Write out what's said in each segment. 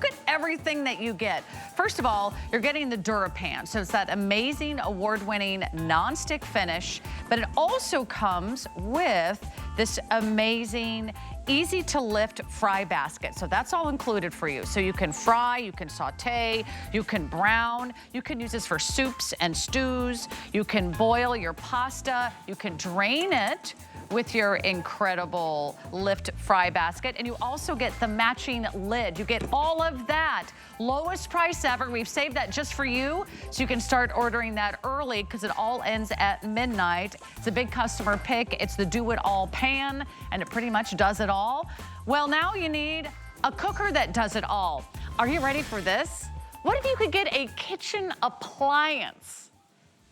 look at everything that you get. First of all, you're getting the DuraPan. So it's that amazing award-winning nonstick finish, but it also comes with this amazing easy to lift fry basket. So that's all included for you. So you can fry, you can saute, you can brown, you can use this for soups and stews, you can boil your pasta, you can drain it with your incredible lift fry basket, and you also get the matching lid. You get all of that. Lowest price ever. We've saved that just for you, so you can start ordering that early because it all ends at midnight. It's a big customer pick. It's the do-it-all pan, and it pretty much does it all. Well, now you need a cooker that does it all. Are you ready for this? What if you could get a kitchen appliance,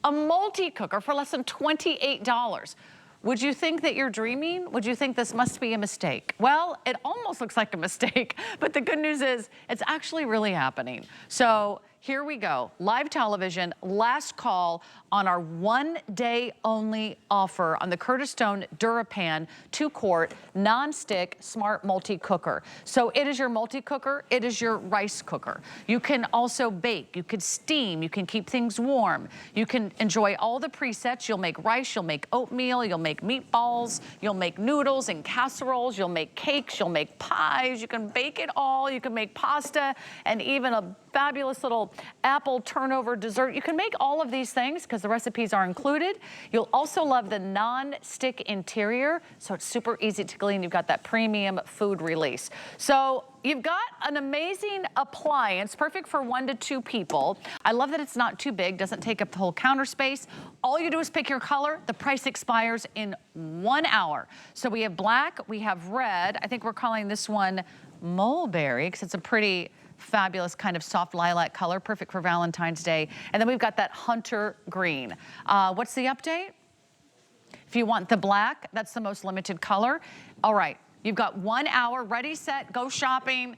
a multi-cooker for less than $28? Would you think that you're dreaming? Would you think this must be a mistake? Well, it almost looks like a mistake, but the good news is it's actually really happening. So here we go, live television, last call on our 1 day only offer on the Curtis Stone DuraPan 2-quart non-stick smart multi-cooker. So it is your multi-cooker, it is your rice cooker. You can also bake, you can steam, you can keep things warm. You can enjoy all the presets. You'll make rice, you'll make oatmeal, you'll make meatballs, you'll make noodles and casseroles, you'll make cakes, you'll make pies, you can bake it all, you can make pasta, and even a fabulous little apple turnover dessert. You can make all of these things because the recipes are included. You'll also love the non-stick interior, so it's super easy to clean. You've got that premium food release. So you've got an amazing appliance, perfect for 1 to 2 people. I love that it's not too big, doesn't take up the whole counter space. All you do is pick your color. The price expires in 1 hour. So we have black, we have red. I think we're calling this one mulberry because it's a pretty fabulous kind of soft lilac color, perfect for Valentine's Day. And then we've got that hunter green. What's the update? If you want the black, that's the most limited color. All right, you've got 1 hour, ready, set, go shopping.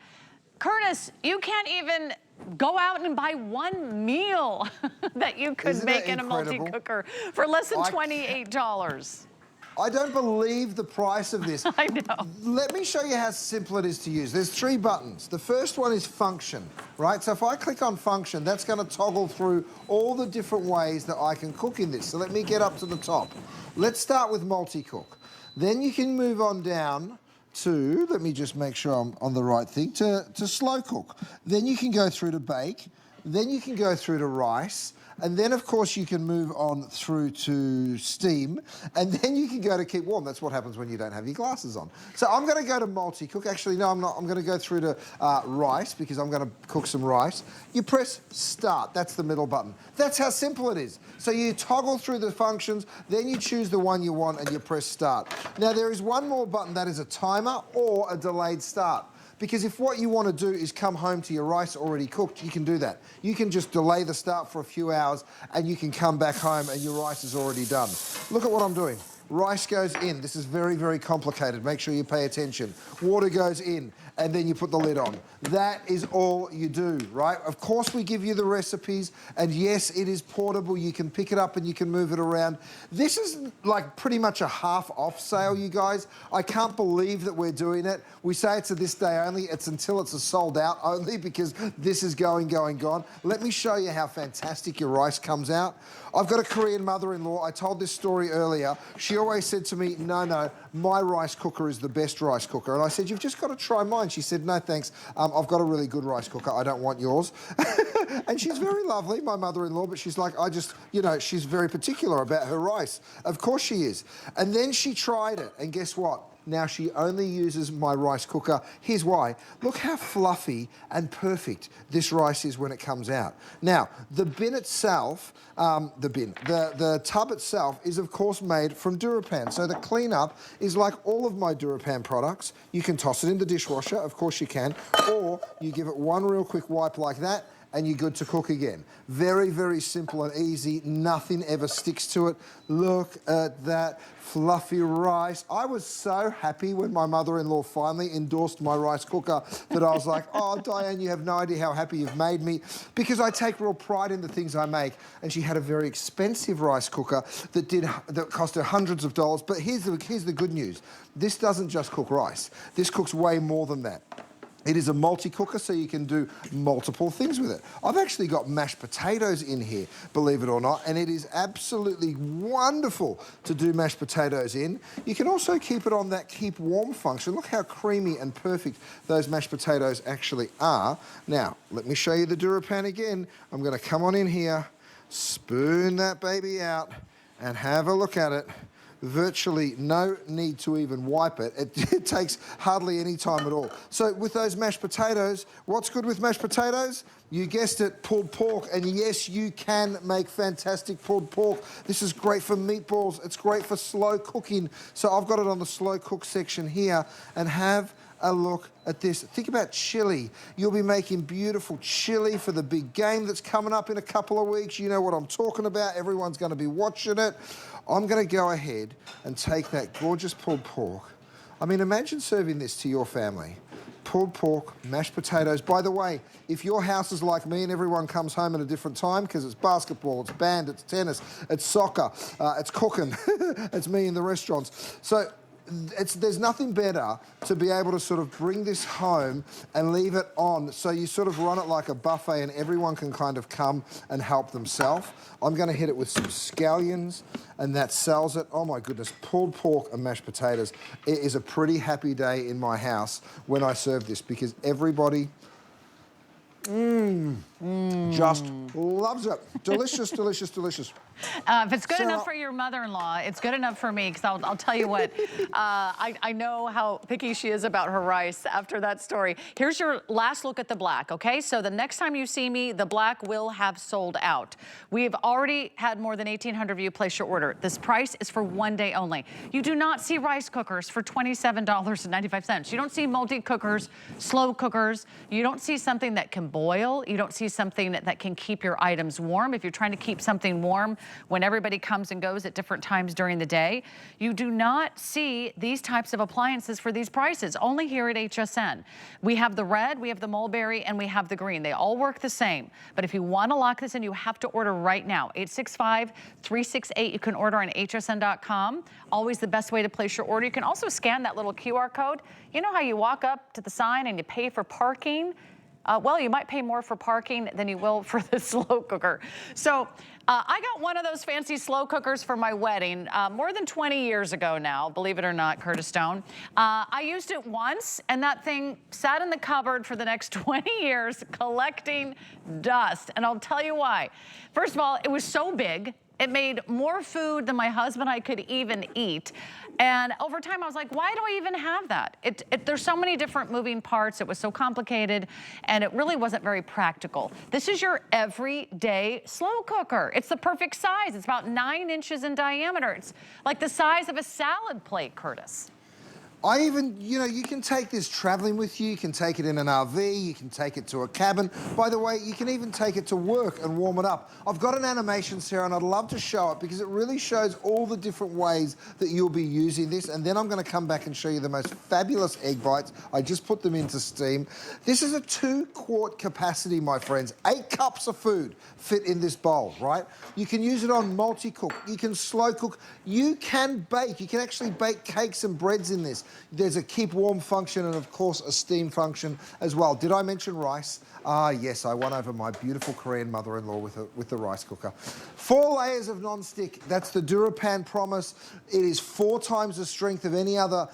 Curtis, you can't even go out and buy one meal that you could make in a multi-cooker for less than $28. I don't believe the price of this. I know. Let me show you how simple it is to use. There's 3 buttons. The first one is function, right? So if I click on function, that's going to toggle through all the different ways that I can cook in this. So let me get up to the top. Let's start with multi-cook. Then you can move on down to, let me just make sure I'm on the right thing, to slow cook. Then you can go through to bake. Then you can go through to rice. And then, of course, you can move on through to steam, and then you can go to keep warm. That's what happens when you don't have your glasses on. So I'm going to go to multi-cook. Actually, no, I'm not. I'm going to go through to rice because I'm going to cook some rice. You press start. That's the middle button. That's how simple it is. So you toggle through the functions, then you choose the one you want, and you press start. Now, there is one more button. That is a timer or a delayed start. Because if what you want to do is come home to your rice already cooked, you can do that. You can just delay the start for a few hours and you can come back home and your rice is already done. Look at what I'm doing. Rice goes in. This is very, very complicated. Make sure you pay attention. Water goes in, and then you put the lid on. That is all you do, right? Of course, we give you the recipes, and yes, it is portable. You can pick it up and you can move it around. This is like pretty much a half-off sale, you guys. I can't believe that we're doing it. We say it's a this day only. It's until it's a sold out only because this is going, gone. Let me show you how fantastic your rice comes out. I've got a Korean mother-in-law. I told this story earlier. She always said to me, no, my rice cooker is the best rice cooker. And I said, you've just got to try mine. She said, no, thanks. I've got a really good rice cooker. I don't want yours. And she's very lovely, my mother-in-law, but she's like, she's very particular about her rice. Of course she is. And then she tried it, and guess what? Now she only uses my rice cooker. Here's why. Look how fluffy and perfect this rice is when it comes out. Now, the bin itself, the tub itself is of course made from DuraPan. So the cleanup is like all of my DuraPan products. You can toss it in the dishwasher, of course you can, or you give it one real quick wipe like that, and you're good to cook again. Very, very simple and easy. Nothing ever sticks to it. Look at that fluffy rice. I was so happy when my mother-in-law finally endorsed my rice cooker that I was like, oh, Diane, you have no idea how happy you've made me, because I take real pride in the things I make. And she had a very expensive rice cooker that cost her hundreds of dollars. But here's the good news. This doesn't just cook rice. This cooks way more than that. It is a multi-cooker, so you can do multiple things with it. I've actually got mashed potatoes in here, believe it or not, and it is absolutely wonderful to do mashed potatoes in. You can also keep it on that keep warm function. Look how creamy and perfect those mashed potatoes actually are. Now, let me show you the DuraPan again. I'm gonna come on in here, spoon that baby out, and have a look at it. Virtually no need to even wipe it. It takes hardly any time at all. So with those mashed potatoes, what's good with mashed potatoes? You guessed it, pulled pork. And yes, you can make fantastic pulled pork. This is great for meatballs. It's great for slow cooking. So I've got it on the slow cook section here. And have a look at this. Think about chili. You'll be making beautiful chili for the big game that's coming up in a couple of weeks. You know what I'm talking about. Everyone's going to be watching it. I'm going to go ahead and take that gorgeous pulled pork. I mean, imagine serving this to your family. Pulled pork, mashed potatoes. By the way, if your house is like me and everyone comes home at a different time because it's basketball, it's band, it's tennis, it's soccer, it's cooking, it's me in the restaurants. So there's nothing better to be able to sort of bring this home and leave it on, so you sort of run it like a buffet and everyone can kind of come and help themselves. I'm going to hit it with some scallions, and that sells it. Oh my goodness, pulled pork and mashed potatoes. It is a pretty happy day in my house when I serve this, because everybody just loves it. Delicious, delicious, delicious. If it's good enough for your mother-in-law, it's good enough for me, because I'll tell you what, I know how picky she is about her rice after that story. Here's your last look at the black, okay? So the next time you see me, the black will have sold out. We've already had more than 1,800 of you place your order. This price is for one day only. You do not see rice cookers for $27.95. You don't see multi-cookers, slow cookers. You don't see something that can boil. You don't see something that can keep your items warm. If you're trying to keep something warm when everybody comes and goes at different times during the day, you do not see these types of appliances for these prices, only here at HSN. We have the red, we have the mulberry, and we have the green. They all work the same. But if you want to lock this in, you have to order right now. 865-368. You can order on hsn.com. Always the best way to place your order. You can also scan that little QR code. You know how you walk up to the sign and you pay for parking? Well, you might pay more for parking than you will for the slow cooker. So I got one of those fancy slow cookers for my wedding more than 20 years ago now, believe it or not, Curtis Stone. I used it once, and that thing sat in the cupboard for the next 20 years collecting dust. And I'll tell you why. First of all, it was so big. It made more food than my husband and I could even eat. And over time, I was like, why do I even have that? There's so many different moving parts. It was so complicated, and it really wasn't very practical. This is your everyday slow cooker. It's the perfect size. It's about 9 inches in diameter. It's like the size of a salad plate, Curtis. I even, you know, you can take this traveling with you. You can take it in an RV. You can take it to a cabin. By the way, you can even take it to work and warm it up. I've got an animation, Sarah, and I'd love to show it because it really shows all the different ways that you'll be using this. And then I'm going to come back and show you the most fabulous egg bites. I just put them into steam. This is a 2-quart capacity, my friends. 8 cups of food fit in this bowl, right? You can use it on multi-cook. You can slow cook. You can bake. You can actually bake cakes and breads in this. There's a keep warm function and, of course, a steam function as well. Did I mention rice? Ah, yes, I won over my beautiful Korean mother-in-law with the rice cooker. 4 layers of non-stick. That's the DuraPan promise. It is 4 times the strength of any other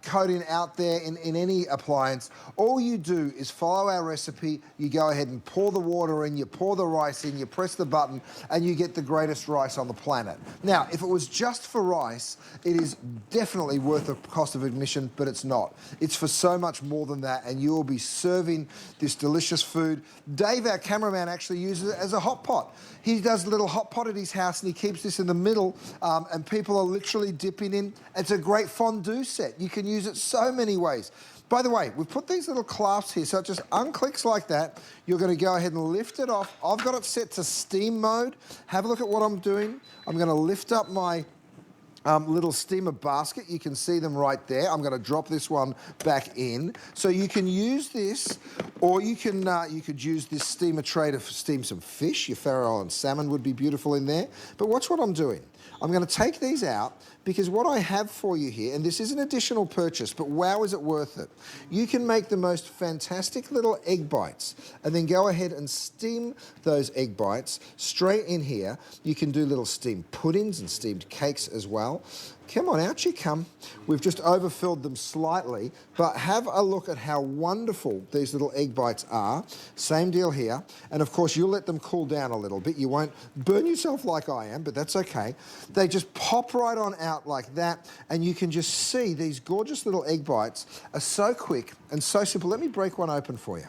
coating out there in any appliance. All you do is follow our recipe. You go ahead and pour the water in, you pour the rice in, you press the button, and you get the greatest rice on the planet. Now, if it was just for rice, it is definitely worth the cost of admission, but it's not. It's for so much more than that, and you will be serving this delicious food. Dave, our cameraman, actually uses it as a hot pot. He does a little hot pot at his house, and he keeps this in the middle, and people are literally dipping in. It's a great fondue set. You can use it so many ways. By the way, we've put these little clasps here, so it just unclicks like that. You're going to go ahead and lift it off. I've got it set to steam mode. Have a look at what I'm doing. I'm going to lift up my little steamer basket. You can see them right there. I'm going to drop this one back in. So you can use this, or you could use this steamer tray to steam some fish. Your Faroe Island salmon would be beautiful in there. But watch what I'm doing. I'm going to take these out because what I have for you here, and this is an additional purchase, but wow, is it worth it. You can make the most fantastic little egg bites and then go ahead and steam those egg bites straight in here. You can do little steamed puddings and steamed cakes as well. Come on, out you come. We've just overfilled them slightly, but have a look at how wonderful these little egg bites are. Same deal here. And of course, you'll let them cool down a little bit. You won't burn yourself like I am, but that's okay. They just pop right on out like that, and you can just see these gorgeous little egg bites are so quick and so simple. Let me break one open for you.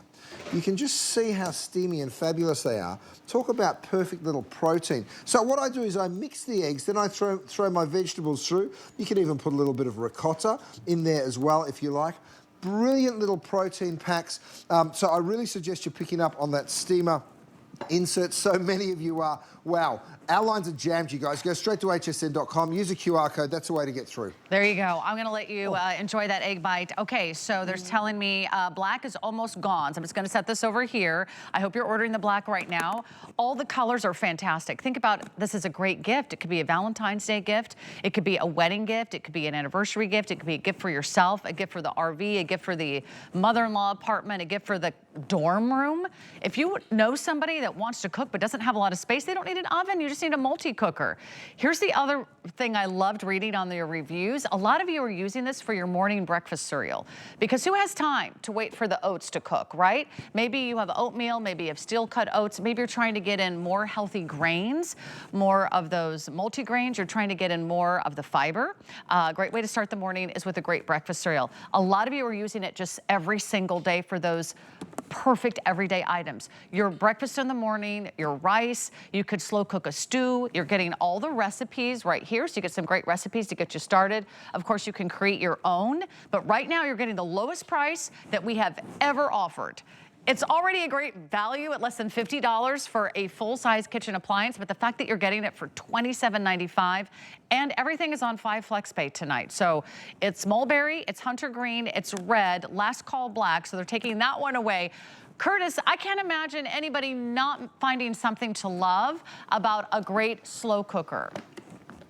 You can just see how steamy and fabulous they are. Talk about perfect little protein. So what I do is I mix the eggs, then I throw my vegetables through. You can even put a little bit of ricotta in there as well if you like. Brilliant little protein packs. So I really suggest you're picking up on that steamer insert. So many of you are. Wow, our lines are jammed, you guys. Go straight to hsn.com, use a QR code. That's the way to get through. There you go. I'm going to let you enjoy that egg bite. Okay, so there's telling me black is almost gone. So I'm just going to set this over here. I hope you're ordering the black right now. All the colors are fantastic. Think about this as a great gift. It could be a Valentine's Day gift. It could be a wedding gift. It could be an anniversary gift. It could be a gift for yourself, a gift for the RV, a gift for the mother-in-law apartment, a gift for the dorm room. If you know somebody that wants to cook but doesn't have a lot of space, they don't need an oven. You just need a multi-cooker. Here's the other thing I loved reading on their reviews. A lot of you are using this for your morning breakfast cereal because who has time to wait for the oats to cook, right? Maybe you have oatmeal, maybe you have steel-cut oats, maybe you're trying to get in more healthy grains, more of those multi-grains, you're trying to get in more of the fiber. A great way to start the morning is with a great breakfast cereal. A lot of you are using it just every single day for those perfect everyday items. Your breakfast in the morning, your rice, you could slow cook a stew. You're getting all the recipes right here, so you get some great recipes to get you started. Of course, you can create your own, but right now you're getting the lowest price that we have ever offered. It's already a great value at less than $50 for a full-size kitchen appliance, but the fact that you're getting it for $27.95, and everything is on 5 FlexPay tonight. So it's mulberry, it's hunter green, it's red, last call black, so they're taking that one away. Curtis, I can't imagine anybody not finding something to love about a great slow cooker.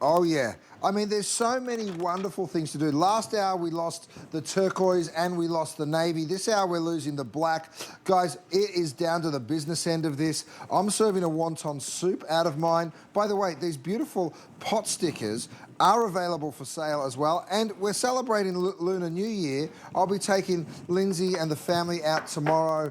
Oh, yeah. I mean, there's so many wonderful things to do. Last hour, we lost the turquoise and we lost the navy. This hour, we're losing the black. Guys, it is down to the business end of this. I'm serving a wonton soup out of mine. By the way, these beautiful pot stickers are available for sale as well. And we're celebrating Lunar New Year. I'll be taking Lindsay and the family out tomorrow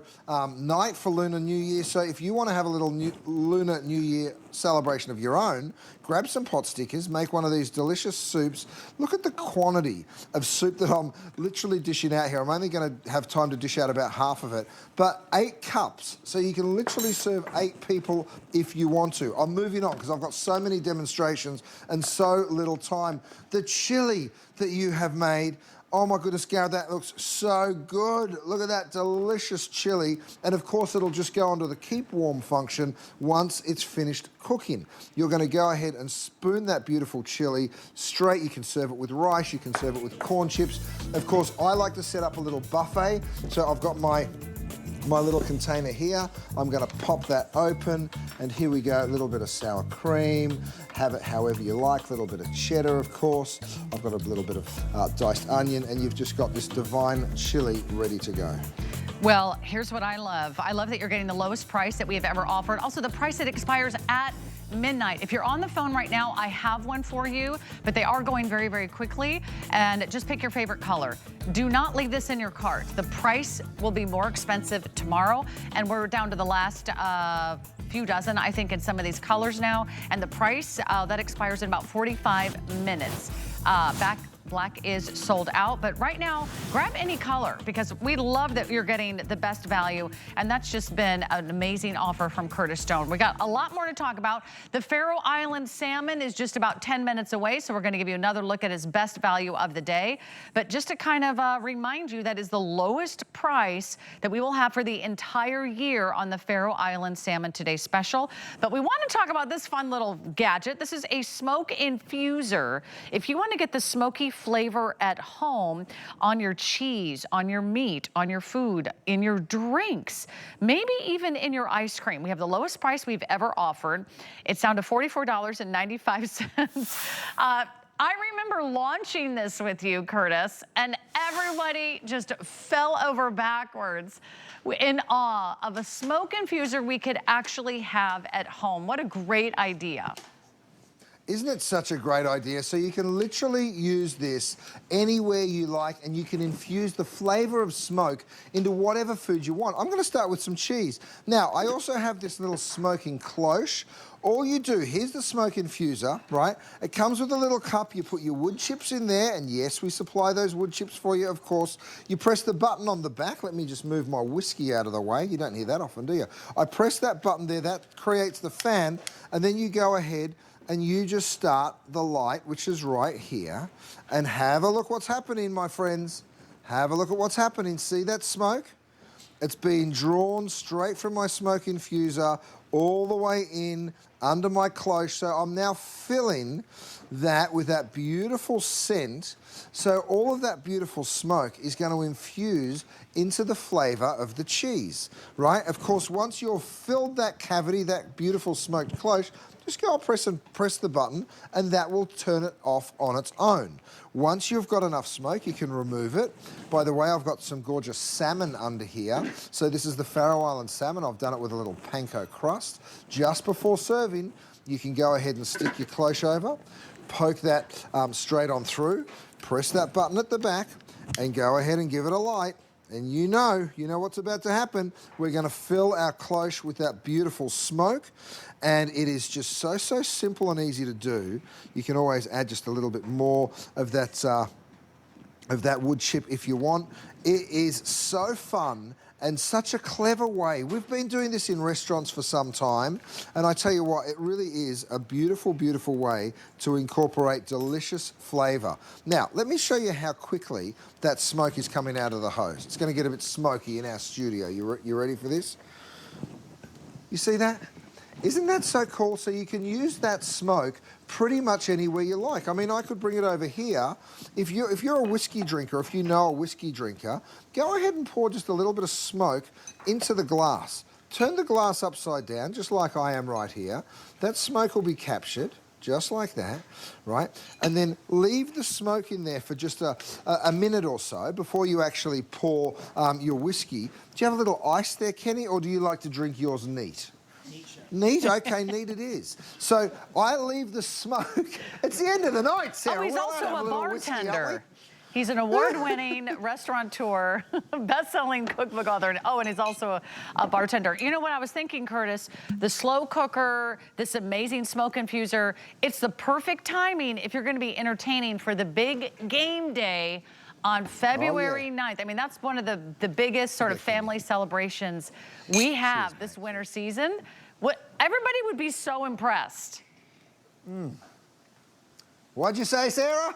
night for Lunar New Year. So if you want to have a little Lunar New Year celebration of your own, grab some pot stickers, make one of these delicious soups. Look at the quantity of soup that I'm literally dishing out here. I'm only going to have time to dish out about half of it, but 8 cups. So you can literally serve 8 people if you want to. I'm moving on because I've got so many demonstrations and so little time. The chili that you have made, oh my goodness, Gareth, that looks so good. Look at that delicious chili. And of course, it'll just go onto the keep warm function once it's finished cooking. You're going to go ahead and spoon that beautiful chili straight. You can serve it with rice, you can serve it with corn chips. Of course, I like to set up a little buffet. So I've got my little container here. I'm going to pop that open, and here we go. A little bit of sour cream. Have it however you like. A little bit of cheddar, of course. I've got a little bit of diced onion, and you've just got this divine chili ready to go. Well, here's what I love. I love that you're getting the lowest price that we have ever offered. Also, the price that expires at midnight. If you're on the phone right now, I have one for you, but they are going very, very quickly. And just pick your favorite color. Do not leave this in your cart. The price will be more expensive tomorrow, and we're down to the last few dozen, I think, in some of these colors now. And the price that expires in about 45 minutes. Black is sold out, but right now, grab any color because we love that you're getting the best value, and that's just been an amazing offer from Curtis Stone. We got a lot more to talk about. The Faroe Island salmon is just about 10 minutes away, so we're going to give you another look at his best value of the day. But just to kind of remind you, that is the lowest price that we will have for the entire year on the Faroe Island salmon today special. But we want to talk about this fun little gadget. This is a smoke infuser. If you want to get the smoky flavor at home on your cheese, on your meat, on your food, in your drinks, maybe even in your ice cream, we have the lowest price we've ever offered. It's down to $44.95. I remember launching this with you, Curtis, and everybody just fell over backwards in awe of a smoke infuser we could actually have at home. What a great idea. Isn't it such a great idea? So you can literally use this anywhere you like, and you can infuse the flavor of smoke into whatever food you want. I'm going to start with some cheese. Now, I also have this little smoking cloche. All you do, here's the smoke infuser, right? It comes with a little cup. You put your wood chips in there, and yes, we supply those wood chips for you, of course. You press the button on the back. Let me just move my whiskey out of the way. You don't hear that often, do you? I press that button there. That creates the fan, and then you go ahead and you just start the light, which is right here, and have a look what's happening, my friends. Have a look at what's happening. See that smoke? It's being drawn straight from my smoke infuser all the way in under my cloche. So I'm now filling that with that beautiful scent. So all of that beautiful smoke is going to infuse into the flavor of the cheese, right? Of course, once you've filled that cavity, that beautiful smoked cloche, just go press the button, and that will turn it off on its own. Once you've got enough smoke, you can remove it. By the way, I've got some gorgeous salmon under here. So this is the Faroe Island salmon. I've done it with a little panko crust. Just before serving, you can go ahead and stick your cloche over, poke that straight on through, press that button at the back, and go ahead and give it a light. And you know what's about to happen. We're going to fill our cloche with that beautiful smoke. And it is just so simple and easy to do. You can always add just a little bit more of that wood chip if you want. It is so fun and such a clever way. We've been doing this in restaurants for some time, and I tell you what, it really is a beautiful, beautiful way to incorporate delicious flavor. Now, let me show you how quickly that smoke is coming out of the hose. It's going to get a bit smoky in our studio. You ready for this? You see that? Isn't that so cool? So you can use that smoke pretty much anywhere you like. I mean, I could bring it over here. If you're a whiskey drinker, if you know a whiskey drinker, go ahead and pour just a little bit of smoke into the glass. Turn the glass upside down, just like I am right here. That smoke will be captured, just like that, right? And then leave the smoke in there for just a minute or so before you actually pour your whiskey. Do you have a little ice there, Kenny, or do you like to drink yours neat? Neat, okay, neat it is. So I leave the smoke. It's the end of the night, Sarah. Oh, he's also a bartender. He's an award-winning restaurateur, best-selling cookbook author. Oh, and he's also a bartender. You know what I was thinking, Curtis? The slow cooker, this amazing smoke infuser, it's the perfect timing if you're going to be entertaining for the big game day on February 9th. I mean, that's one of the biggest sort of family celebrations we have this winter season. Everybody would be so impressed. What'd you say, Sarah?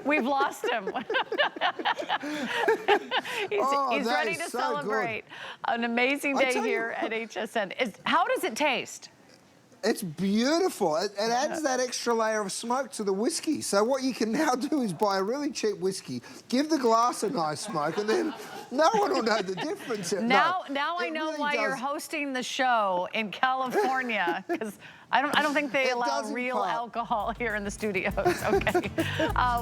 We've lost him. he's ready to celebrate an amazing day here at HSN. How does it taste? It's beautiful. It adds that extra layer of smoke to the whiskey. So what you can now do is buy a really cheap whiskey, give the glass a nice smoke, and then no one will know the difference. Now I know really why you're hosting the show in California, because I don't think they allow real alcohol here in the studios. Okay.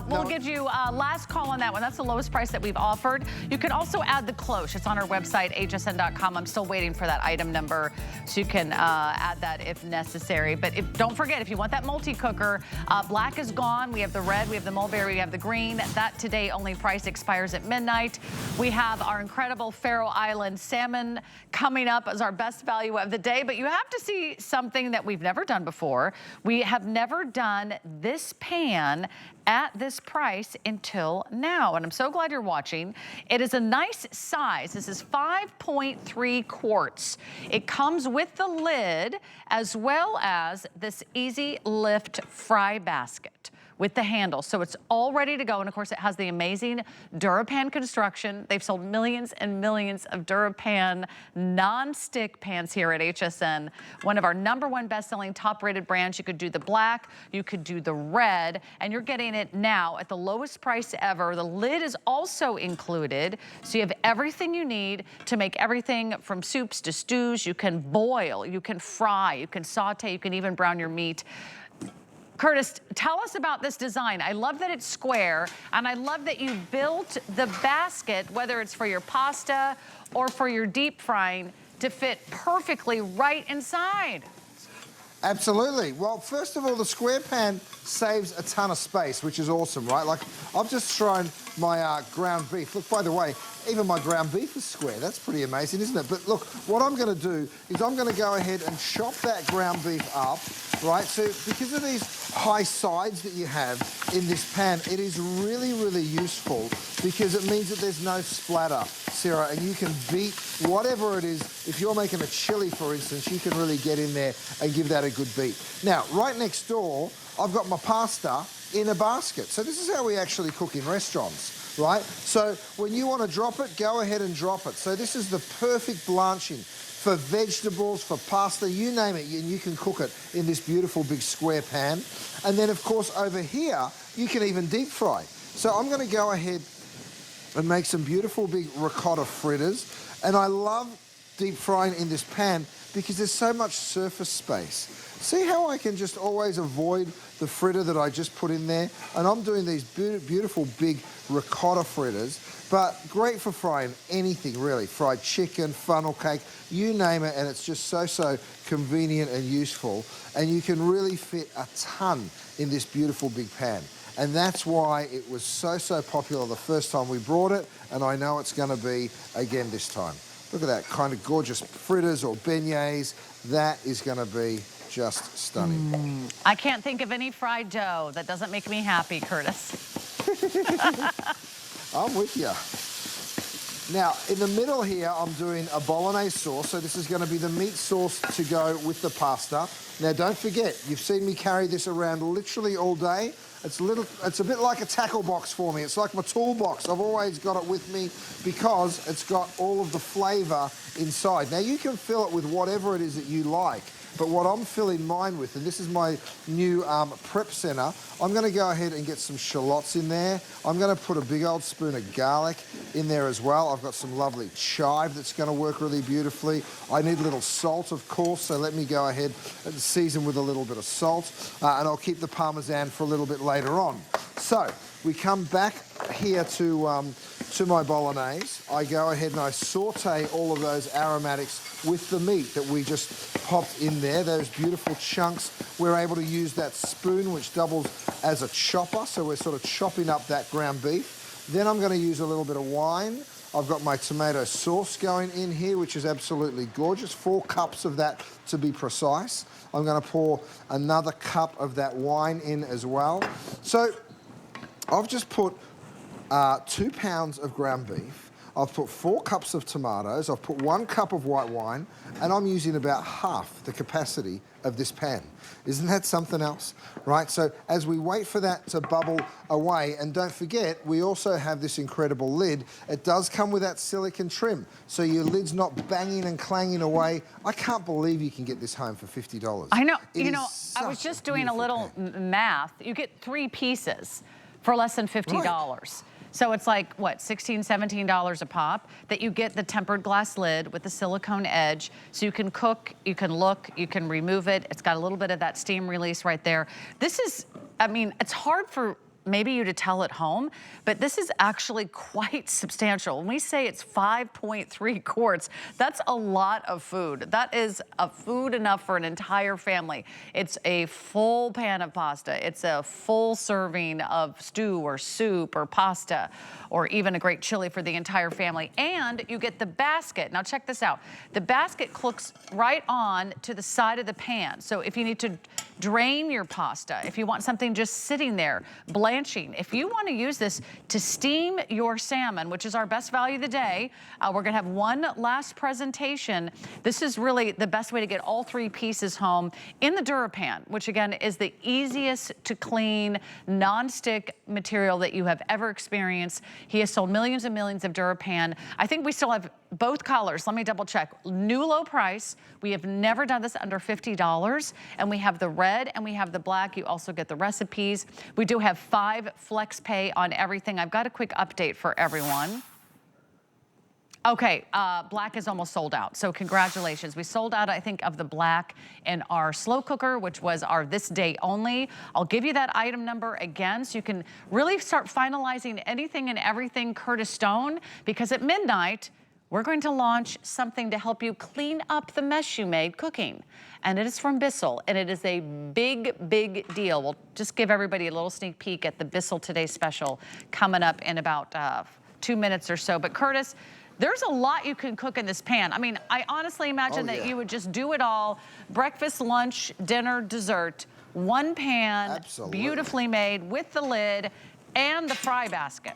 We'll give you last call on that one. That's the lowest price that we've offered. You can also add the cloche. It's on our website, hsn.com. I'm still waiting for that item number, so you can add that if necessary. But don't forget, if you want that multi-cooker, black is gone. We have the red, we have the mulberry, we have the green. That today only price expires at midnight. We have our incredible Faroe Island salmon coming up as our best value of the day. But you have to see something that we've never never done before. We have never done this pan at this price until now, and I'm so glad you're watching. It is a nice size. This is 5.3 quarts. It comes with the lid as well as this easy lift fry basket with the handle. So it's all ready to go. And of course, it has the amazing DuraPan construction. They've sold millions and millions of DuraPan non-stick pans here at HSN. One of our #1 best-selling, top-rated brands. You could do the black, you could do the red, and you're getting it now at the lowest price ever. The lid is also included, so you have everything you need to make everything from soups to stews. You can boil, you can fry, you can saute, you can even brown your meat. Curtis, tell us about this design. I love that it's square, and I love that you built the basket, whether it's for your pasta or for your deep frying, to fit perfectly right inside. Absolutely. Well, first of all, the square pan saves a ton of space, which is awesome, right? Like, I've just thrown my ground beef. Look, by the way, even my ground beef is square. That's pretty amazing, isn't it? But look, what I'm going to do is I'm going to go ahead and chop that ground beef up, right? So because of these high sides that you have in this pan, it is really, really useful because it means that there's no splatter, Sarah, and you can beat whatever it is. If you're making a chili, for instance, you can really get in there and give that a good beat. Now, right next door, I've got my pasta in a basket. So this is how we actually cook in restaurants, right? So when you want to drop it, go ahead and drop it. So this is the perfect blanching for vegetables, for pasta, you name it, and you can cook it in this beautiful big square pan. And then, of course, over here, you can even deep fry. So I'm going to go ahead and make some beautiful big ricotta fritters. And I love deep frying in this pan because there's so much surface space. See how I can just always avoid the fritter that I just put in there? And I'm doing these beautiful big ricotta fritters, but great for frying anything really. Fried chicken, funnel cake, you name it, and it's just so convenient and useful. And you can really fit a ton in this beautiful big pan. And that's why it was so popular the first time we brought it, and I know it's gonna be again this time. Look at that kind of gorgeous fritters or beignets. That is gonna be just stunning. I can't think of any fried dough that doesn't make me happy, Curtis. I'm with you. Now, in the middle here, I'm doing a bolognese sauce. So this is going to be the meat sauce to go with the pasta. Now, don't forget, you've seen me carry this around literally all day. It's a bit like a tackle box for me. It's like my toolbox. I've always got it with me because it's got all of the flavor inside. Now, you can fill it with whatever it is that you like. But what I'm filling mine with, and this is my new prep center, I'm going to go ahead and get some shallots in there. I'm going to put a big old spoon of garlic in there as well. I've got some lovely chive that's going to work really beautifully. I need a little salt, of course, so let me go ahead and season with a little bit of salt. And I'll keep the Parmesan for a little bit later on. So we come back here to my bolognese. I go ahead and I saute all of those aromatics with the meat that we just popped in there, those beautiful chunks. We're able to use that spoon, which doubles as a chopper, so we're sort of chopping up that ground beef. Then I'm going to use a little bit of wine. I've got my tomato sauce going in here, which is absolutely gorgeous. 4 cups of that to be precise. I'm going to pour another cup of that wine in as well. So I've just put 2 pounds of ground beef. I've put 4 cups of tomatoes. I've put 1 cup of white wine, and I'm using about half the capacity of this pan. Isn't that something else? Right, so as we wait for that to bubble away, and don't forget, we also have this incredible lid. It does come with that silicone trim, so your lid's not banging and clanging away. I can't believe you can get this home for $50. I know, you know, I was just doing a little math. You get 3 pieces for less than $50. Right. So it's like, what, $16, $17 a pop, that you get the tempered glass lid with the silicone edge, so you can cook, you can look, you can remove it. It's got a little bit of that steam release right there. This is, I mean, it's hard for maybe you to tell at home, but this is actually quite substantial. When we say it's 5.3 quarts, that's a lot of food. That is a food enough for an entire family. It's a full pan of pasta. It's a full serving of stew or soup or pasta, or even a great chili for the entire family. And you get the basket. Now check this out. The basket clicks right on to the side of the pan. So if you need to drain your pasta, if you want something just sitting there, blanching, if you want to use this to steam your salmon, which is our best value of the day, we're going to have one last presentation. This is really the best way to get all three pieces home in the DuraPan, which again is the easiest to clean non-stick material that you have ever experienced. He has sold millions and millions of DuraPan. I think we still have both colors. Let me double check. New low price. We have never done this under $50. And we have the red and we have the black. You also get the recipes. We do have 5 flex pay on everything. I've got a quick update for everyone. Okay, black is almost sold out, so congratulations. We sold out, I think, of the black in our slow cooker, which was our this day only. I'll give you that item number again, so you can really start finalizing anything and everything Curtis Stone, because at midnight, we're going to launch something to help you clean up the mess you made cooking. And it is from Bissell, and it is a big, big deal. We'll just give everybody a little sneak peek at the Bissell Today special coming up in about 2 minutes or so. But Curtis, there's a lot you can cook in this pan. I mean, I honestly imagine that you would just do it all. Breakfast, lunch, dinner, dessert, one pan, Absolutely. Beautifully made with the lid and the fry basket.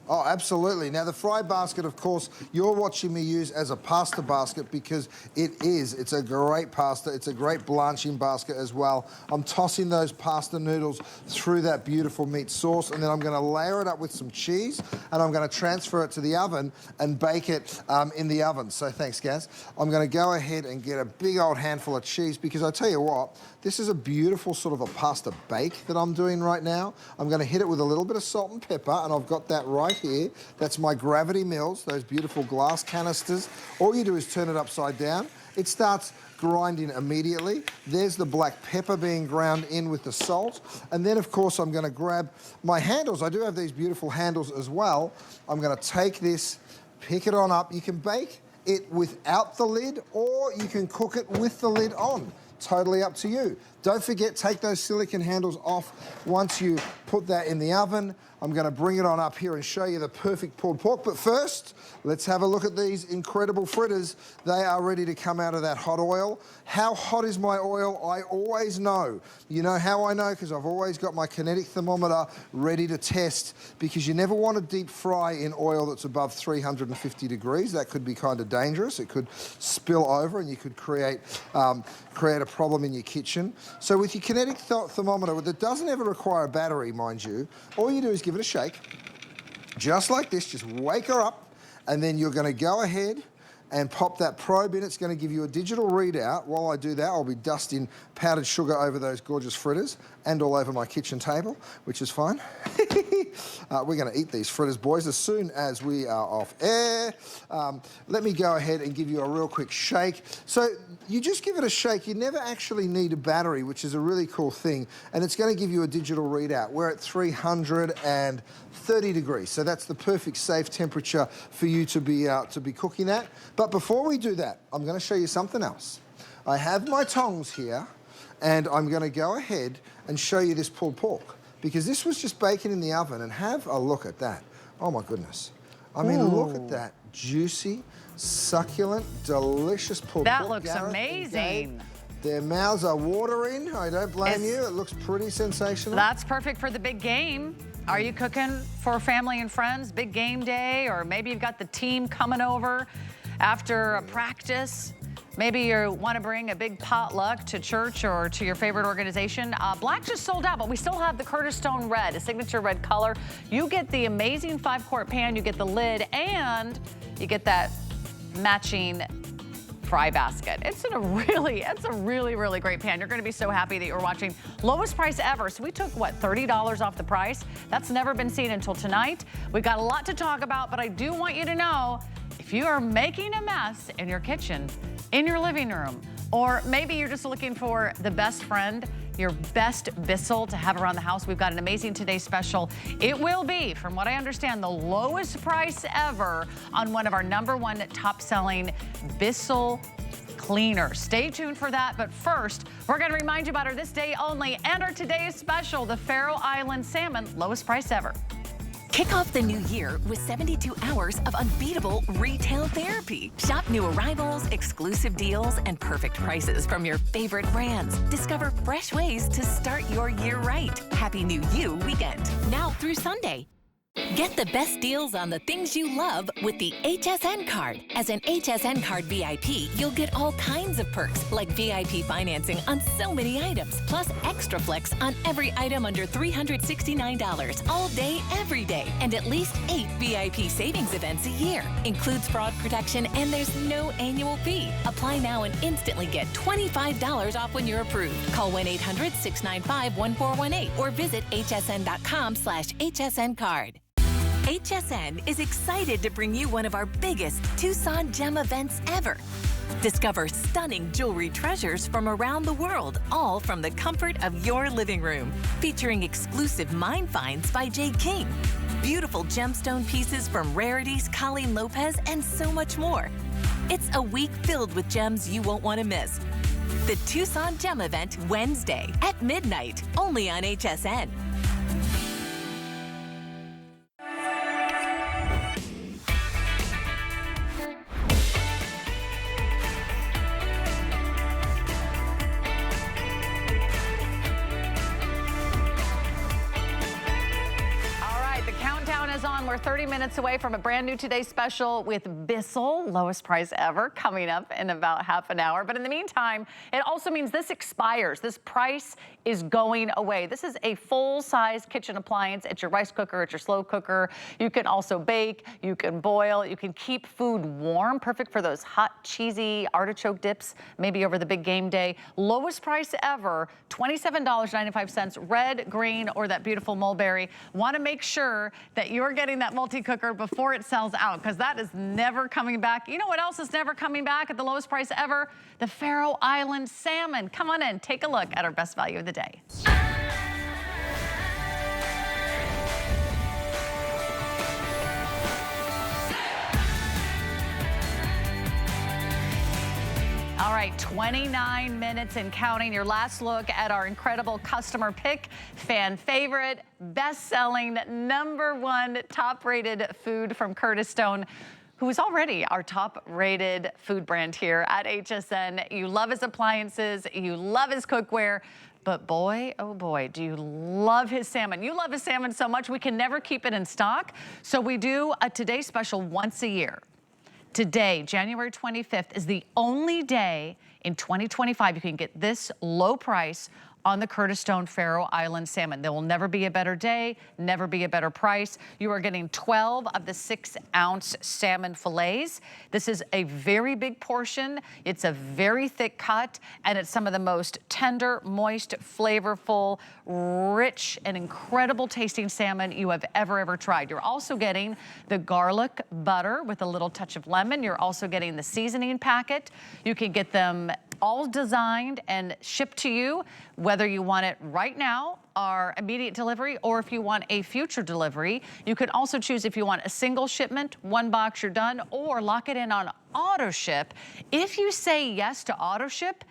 Oh, absolutely. Now, the fry basket, of course, you're watching me use as a pasta basket because it's a great pasta. It's a great blanching basket as well. I'm tossing those pasta noodles through that beautiful meat sauce, and then I'm going to layer it up with some cheese, and I'm going to transfer it to the oven and bake it in the oven. So thanks, Gaz. I'm going to go ahead and get a big old handful of cheese because I tell you what, this is a beautiful sort of a pasta bake that I'm doing right now. I'm going to hit it with a little bit of salt and pepper, and I've got that right here. That's my gravity mills, those beautiful glass canisters. All you do is turn it upside down. It starts grinding immediately. There's the black pepper being ground in with the salt. And then, of course, I'm going to grab my handles. I do have these beautiful handles as well. I'm going to take this, pick it on up. You can bake it without the lid, or you can cook it with the lid on. Totally up to you. Don't forget, take those silicone handles off once you put that in the oven. I'm going to bring it on up here and show you the perfect pulled pork. But first, let's have a look at these incredible fritters. They are ready to come out of that hot oil. How hot is my oil? I always know. You know how I know? Because I've always got my kinetic thermometer ready to test, because you never want to deep fry in oil that's above 350 degrees. That could be kind of dangerous. It could spill over and you could create a problem in your kitchen. So with your kinetic thermometer, that doesn't ever require a battery, mind you, all you do is give it a shake, just like this. Just wake her up, and then you're going to go ahead and pop that probe in. It's going to give you a digital readout. While I do that, I'll be dusting powdered sugar over those gorgeous fritters and all over my kitchen table, which is fine. We're going to eat these fritters, boys, as soon as we are off air. Let me go ahead and give you a real quick shake. So you just give it a shake. You never actually need a battery, which is a really cool thing. And it's going to give you a digital readout. We're at 330 degrees. So that's the perfect safe temperature for you to be cooking at. But before we do that, I'm going to show you something else. I have my tongs here, and I'm going to go ahead and show you this pulled pork, because this was just baking in the oven. And have a look at that. Oh my goodness. I mean, look at that. Juicy, succulent, delicious pulled pork. That looks amazing. Their mouths are watering. I don't blame you. It looks pretty sensational. That's perfect for the big game. Are you cooking for family and friends, big game day, or maybe you've got the team coming over after a practice? Maybe you want to bring a big potluck to church or to your favorite organization. Black just sold out, but we still have the Curtis Stone red, a signature red color. You get the amazing 5-quart pan, you get the lid, and you get that matching fry basket. It's a really, really great pan. You're going to be so happy that you're watching. Lowest price ever. So we took, what, $30 off the price? That's never been seen until tonight. We've got a lot to talk about, but I do want you to know, if you are making a mess in your kitchen, in your living room, or maybe you're just looking for the best friend your best Bissell to have around the house. We've got an amazing Today special. It will be, from what I understand, the lowest price ever on one of our #1 top-selling Bissell cleaners. Stay tuned for that, but first, we're going to remind you about our this day only and our today's special, the Faroe Island salmon, lowest price ever. Kick off the new year with 72 hours of unbeatable retail therapy. Shop new arrivals, exclusive deals, and perfect prices from your favorite brands. Discover fresh ways to start your year right. Happy New You weekend, now through Sunday. Get the best deals on the things you love with the HSN card. As an HSN card VIP, you'll get all kinds of perks, like VIP financing on so many items, plus extra flex on every item under $369 all day, every day, and at least 8 VIP savings events a year. Includes fraud protection, and there's no annual fee. Apply now and instantly get $25 off when you're approved. Call 1-800-695-1418 or visit hsn.com/HSN card. HSN is excited to bring you one of our biggest Tucson gem events ever. Discover stunning jewelry treasures from around the world, all from the comfort of your living room. Featuring exclusive mine finds by Jay King, beautiful gemstone pieces from Rarities, Colleen Lopez, and so much more. It's a week filled with gems you won't want to miss. The Tucson Gem Event, Wednesday at midnight, only on HSN. We're 30 minutes away from a brand new Today special with Bissell, lowest price ever, coming up in about half an hour. But in the meantime, it also means this expires. This price is going away. This is a full-size kitchen appliance. It's your rice cooker, it's your slow cooker. You can also bake, you can boil, you can keep food warm, perfect for those hot, cheesy artichoke dips, maybe over the big game day. Lowest price ever, $27.95, red, green, or that beautiful mulberry. Want to make sure that you're getting that multi-cooker before it sells out, because that is never coming back. You know what else is never coming back at the lowest price ever? The Faroe Island salmon. Come on in, take a look at our best value of the day. All right, 29 minutes and counting. Your last look at our incredible customer pick, fan favorite, best-selling, #1 top-rated food from Curtis Stone, who is already our top-rated food brand here at HSN. You love his appliances, you love his cookware, but boy, oh boy, do you love his salmon. You love his salmon so much, we can never keep it in stock, so we do a Today special once a year. Today, January 25th, is the only day in 2025 you can get this low price on the Curtis Stone Faroe Island salmon. There will never be a better day, never be a better price. You are getting 12 of the 6-ounce salmon fillets. This is a very big portion. It's a very thick cut, and it's some of the most tender, moist, flavorful, rich, and incredible tasting salmon you have ever tried. You're also getting the garlic butter with a little touch of lemon. You're also getting the seasoning packet. You can get them all designed and shipped to you, whether you want it right now, our immediate delivery, or if you want a future delivery. You can also choose if you want a single shipment, 1 box, you're done, or lock it in on auto ship. If you say yes to auto ship,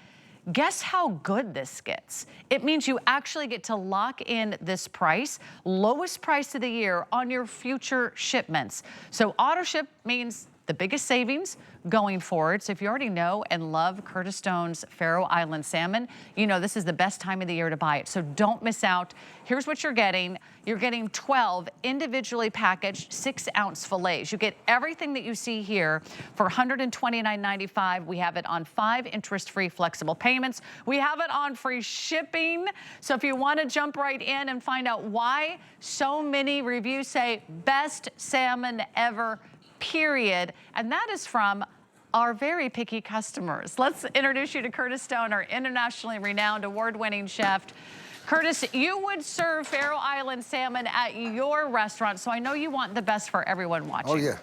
guess how good this gets? It means you actually get to lock in this price, lowest price of the year on your future shipments. So auto ship means the biggest savings going forward. So if you already know and love Curtis Stone's Faroe Island salmon, you know this is the best time of the year to buy it. So don't miss out. Here's what you're getting. You're getting 12 individually packaged 6-ounce fillets. You get everything that you see here for $129.95. We have it on 5 interest-free flexible payments. We have it on free shipping. So if you want to jump right in and find out why so many reviews say best salmon ever, period, and that is from our very picky customers. Let's introduce you to Curtis Stone, our internationally renowned award-winning chef. Curtis, you would serve Faroe Island salmon at your restaurant, so I know you want the best for everyone watching. Oh yeah.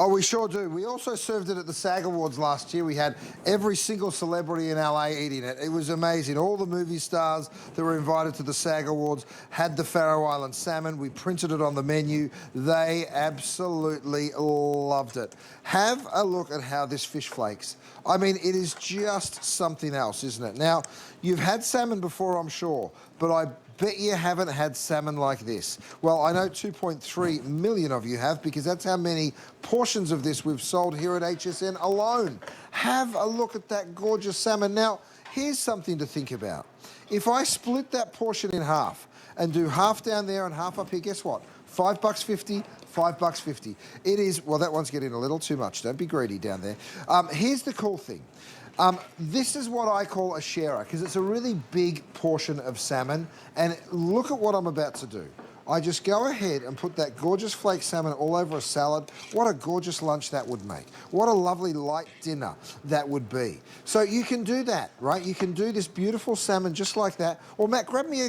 Oh, we sure do. We also served it at the SAG Awards last year. We had every single celebrity in LA eating it. It was amazing. All the movie stars that were invited to the SAG Awards had the Faroe Island salmon. We printed it on the menu. They absolutely loved it. Have a look at how this fish flakes. I mean, it is just something else, isn't it? Now, you've had salmon before, I'm sure, but I bet you haven't had salmon like this. Well, I know 2.3 million of you have, because that's how many portions of this we've sold here at HSN alone. Have a look at that gorgeous salmon. Now, here's something to think about. If I split that portion in half and do half down there and half up here, guess what? $5.50, $5.50. It is, well, that one's getting a little too much. Don't be greedy down there. Here's the cool thing. This is what I call a sharer, because it's a really big portion of salmon. And look at what I'm about to do. I just go ahead and put that gorgeous flake salmon all over a salad. What a gorgeous lunch that would make. What a lovely light dinner that would be. So you can do that, right? You can do this beautiful salmon just like that. Or Matt, grab me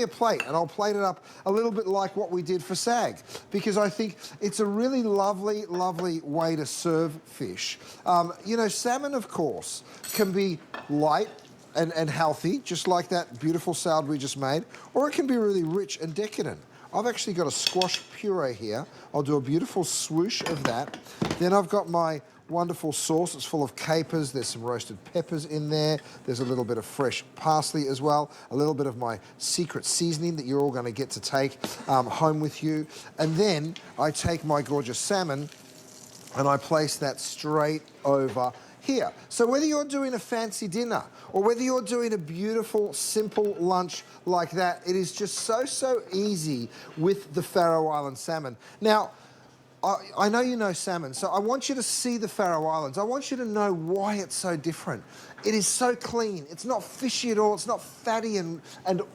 a plate, and I'll plate it up a little bit like what we did for SAG, because I think it's a really lovely, lovely way to serve fish. You know, salmon, of course, can be light and healthy, just like that beautiful salad we just made, or it can be really rich and decadent. I've actually got a squash puree here. I'll do a beautiful swoosh of that. Then I've got my wonderful sauce. It's full of capers. There's some roasted peppers in there. There's a little bit of fresh parsley as well. A little bit of my secret seasoning that you're all going to get to take home with you. And then I take my gorgeous salmon and I place that straight over here. So whether you're doing a fancy dinner or whether you're doing a beautiful, simple lunch like that, it is just so easy with the Faroe Island salmon. Now, I know you know salmon, so I want you to see the Faroe Islands. I want you to know why it's so different. It is so clean. It's not fishy at all. It's not fatty and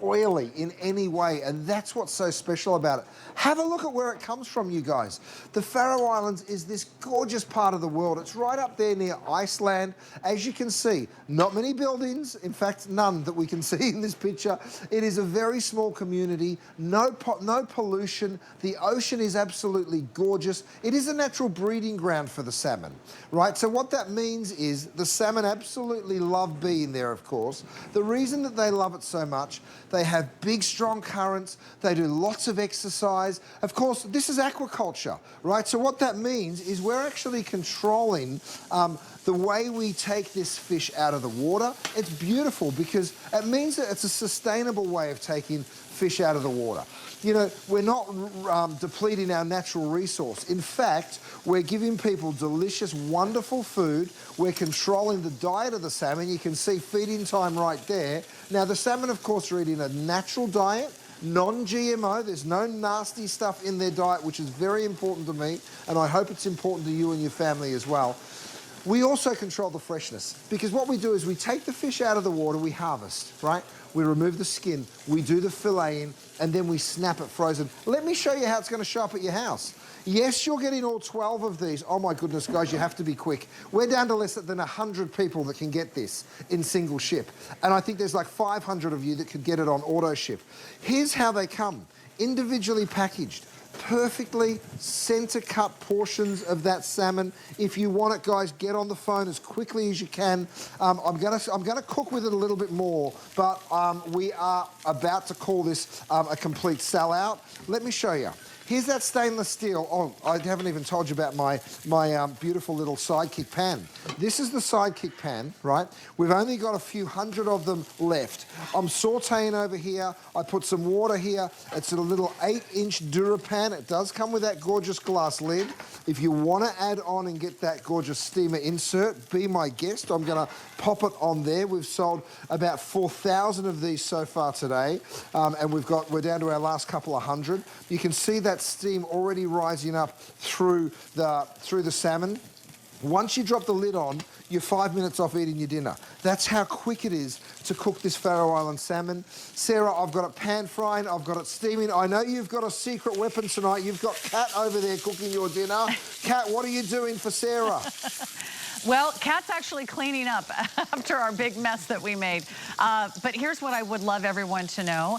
oily in any way, and that's what's so special about it. Have a look at where it comes from, you guys. The Faroe Islands is this gorgeous part of the world. It's right up there near Iceland. As you can see, not many buildings, in fact, none that we can see in this picture. It is a very small community, no pollution. The ocean is absolutely gorgeous. It is a natural breeding ground for the salmon, right? So what that means is the salmon absolutely love being there, of course. The reason that they love it so much, they have big, strong currents. They do lots of exercise. Of course, this is aquaculture, right? So what that means is we're actually controlling the way we take this fish out of the water. It's beautiful because it means that it's a sustainable way of taking fish out of the water. You know, we're not depleting our natural resource. In fact, we're giving people delicious, wonderful food. We're controlling the diet of the salmon. You can see feeding time right there. Now, the salmon, of course, are eating a natural diet, non-GMO. There's no nasty stuff in their diet, which is very important to me, and I hope it's important to you and your family as well. We also control the freshness, because what we do is we take the fish out of the water, we harvest, right? We remove the skin, we do the filleting, and then we snap it frozen. Let me show you how it's going to show up at your house. Yes, you're getting all 12 of these. Oh my goodness, guys, you have to be quick. We're down to less than 100 people that can get this in single ship. And I think there's like 500 of you that could get it on auto ship. Here's how they come, individually packaged. Perfectly center-cut portions of that salmon. If you want it, guys, get on the phone as quickly as you can. I'm gonna cook with it a little bit more, but we are about to call this a complete sellout. Let me show you. Here's that stainless steel. Oh, I haven't even told you about my beautiful little sidekick pan. This is the sidekick pan, right? We've only got a few hundred of them left. I'm sauteing over here. I put some water here. It's a little 8-inch DuraPan. It does come with that gorgeous glass lid. If you want to add on and get that gorgeous steamer insert, be my guest. I'm going to pop it on there. We've sold about 4,000 of these so far today, and we're down to our last couple of hundred. You can see that steam already rising up through the salmon. Once you drop the lid on, you're 5 minutes off eating your dinner. That's how quick it is to cook this Faroe Island salmon. Sarah, I've got it pan frying, I've got it steaming. I know you've got a secret weapon tonight. You've got Kat over there cooking your dinner. Kat, what are you doing for Sarah? Well, Kat's actually cleaning up after our big mess that we made. But here's what I would love everyone to know.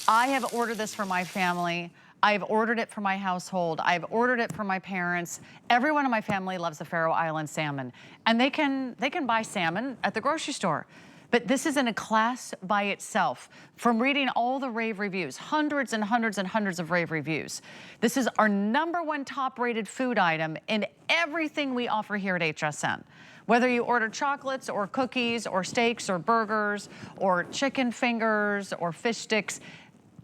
I have ordered this for my family. I've ordered it for my household. I've ordered it for my parents. Everyone in my family loves the Faroe Island salmon. And they can buy salmon at the grocery store. But this is in a class by itself. From reading all the rave reviews, hundreds and hundreds and hundreds of rave reviews, this is our #1 top-rated food item in everything we offer here at HSN. Whether you order chocolates or cookies or steaks or burgers or chicken fingers or fish sticks,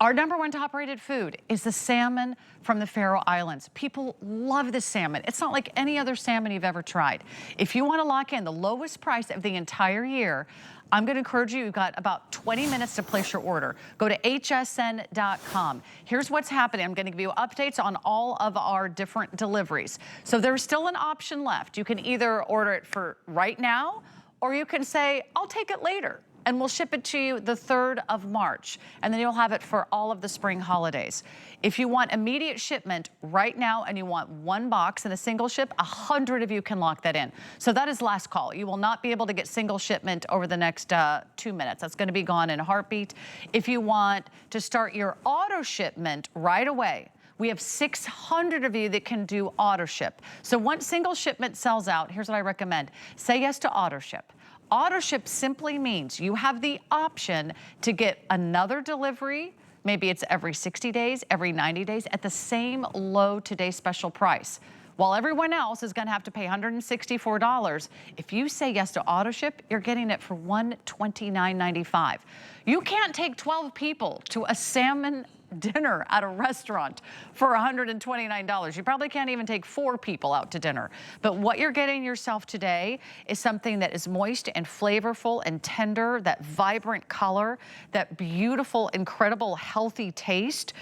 our #1 top-rated food is the salmon from the Faroe Islands. People love this salmon. It's not like any other salmon you've ever tried. If you want to lock in the lowest price of the entire year, I'm going to encourage you, you've got about 20 minutes to place your order. Go to hsn.com. Here's what's happening. I'm going to give you updates on all of our different deliveries. So there's still an option left. You can either order it for right now, or you can say, I'll take it later. And we'll ship it to you the 3rd of March. And then you'll have it for all of the spring holidays. If you want immediate shipment right now and you want 1 box in a single ship, 100 of you can lock that in. So that is last call. You will not be able to get single shipment over the next 2 minutes. That's going to be gone in a heartbeat. If you want to start your auto shipment right away, we have 600 of you that can do auto ship. So once single shipment sells out, here's what I recommend. Say yes to auto ship. Auto ship simply means you have the option to get another delivery. Maybe it's every 60 days, every 90 days at the same low today special price. While everyone else is going to have to pay $164, if you say yes to auto ship, you're getting it for $129.95. You can't take 12 people to a salmon dinner at a restaurant for $129. You probably can't even take 4 people out to dinner. But what you're getting yourself today is something that is moist and flavorful and tender, that vibrant color, that beautiful, incredible, healthy taste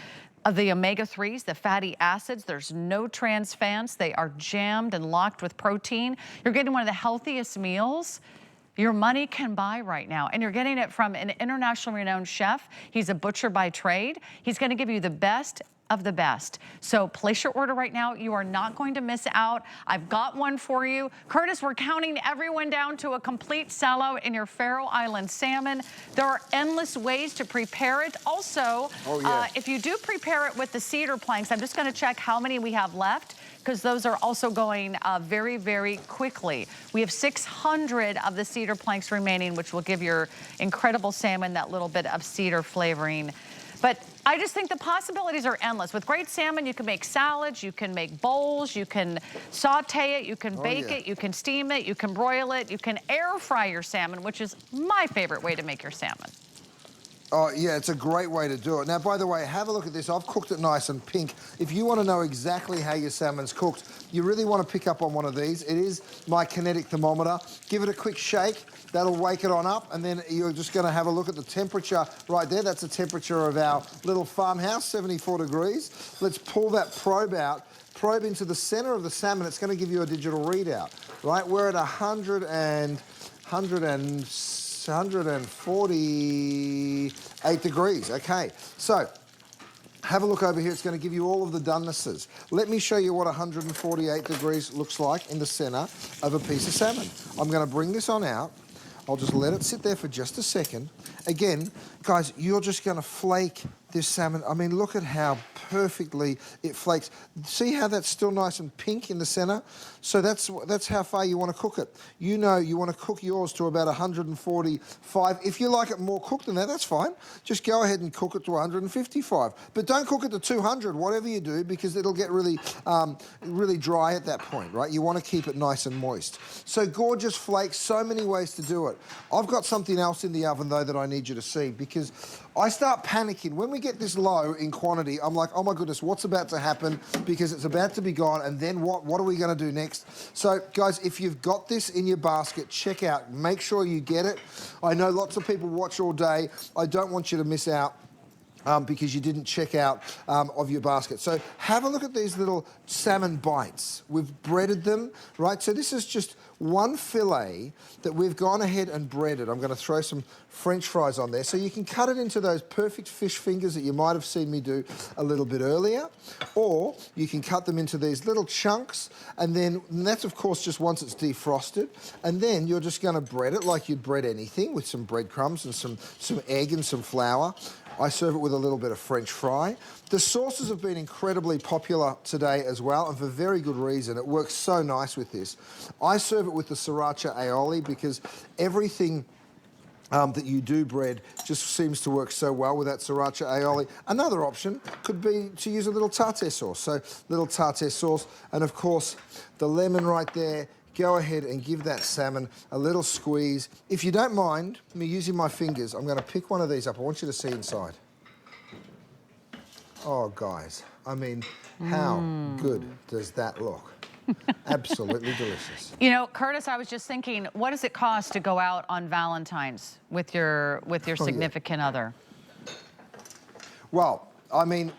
of the omega-3s, the fatty acids. There's no trans fats. They are jammed and locked with protein. You're getting one of the healthiest meals your money can buy right now. And you're getting it from an internationally renowned chef. He's a butcher by trade. He's going to give you the best of the best. So place your order right now. You are not going to miss out. I've got one for you. Curtis, we're counting everyone down to a complete sellout in your Faroe Island salmon. There are endless ways to prepare it. Also, if you do prepare it with the cedar planks, I'm just going to check how many we have left, because those are also going very, very quickly. We have 600 of the cedar planks remaining, which will give your incredible salmon that little bit of cedar flavoring. But I just think the possibilities are endless. With great salmon, you can make salads, you can make bowls, you can saute it, you can bake it, you can steam it, you can broil it, you can air fry your salmon, which is my favorite way to make your salmon. Oh, yeah, it's a great way to do it. Now, by the way, have a look at this. I've cooked it nice and pink. If you want to know exactly how your salmon's cooked, you really want to pick up on one of these. It is my kinetic thermometer. Give it a quick shake. That'll wake it on up, and then you're just going to have a look at the temperature right there. That's the temperature of our little farmhouse, 74 degrees. Let's pull that probe out. Probe into the center of the salmon. It's going to give you a digital readout, right? We're at 148 degrees. Okay, so have a look over here. It's going to give you all of the donenesses. Let me show you what 148 degrees looks like in the center of a piece of salmon. I'm going to bring this on out. I'll just let it sit there for just a second. Again, guys, you're just going to flake this salmon. I mean, look at how perfectly it flakes. See how that's still nice and pink in the center? So that's how far you want to cook it. You know you want to cook yours to about 145. If you like it more cooked than that, that's fine. Just go ahead and cook it to 155. But don't cook it to 200, whatever you do, because it'll get really, really dry at that point, right? You want to keep it nice and moist. So gorgeous flakes, so many ways to do it. I've got something else in the oven, though, that I need you to see, because I start panicking. When we get this low in quantity, I'm like, oh my goodness, what's about to happen? Because it's about to be gone, and then what? What are we going to do next? So, guys, if you've got this in your basket, check out. Make sure you get it. I know lots of people watch all day. I don't want you to miss out. Because you didn't check out of your basket. So have a look at these little salmon bites. We've breaded them, right? So this is just one fillet that we've gone ahead and breaded. I'm going to throw some French fries on there. So you can cut it into those perfect fish fingers that you might have seen me do a little bit earlier. Or you can cut them into these little chunks. And that's, of course, just once it's defrosted. And then you're just going to bread it like you'd bread anything, with some breadcrumbs and some egg and some flour. I serve it with a little bit of French fry. The sauces have been incredibly popular today as well, and for very good reason. It works so nice with this. I serve it with the sriracha aioli because everything that you do bread just seems to work so well with that sriracha aioli. Another option could be to use a little tartare sauce. So little tartare sauce, and of course the lemon right there. Go ahead and give that salmon a little squeeze. If you don't mind me using my fingers, I'm going to pick one of these up. I want you to see inside. Oh, guys, I mean, how good does that look? Absolutely delicious. You know, Curtis, I was just thinking, what does it cost to go out on Valentine's with your significant other? Well, I mean,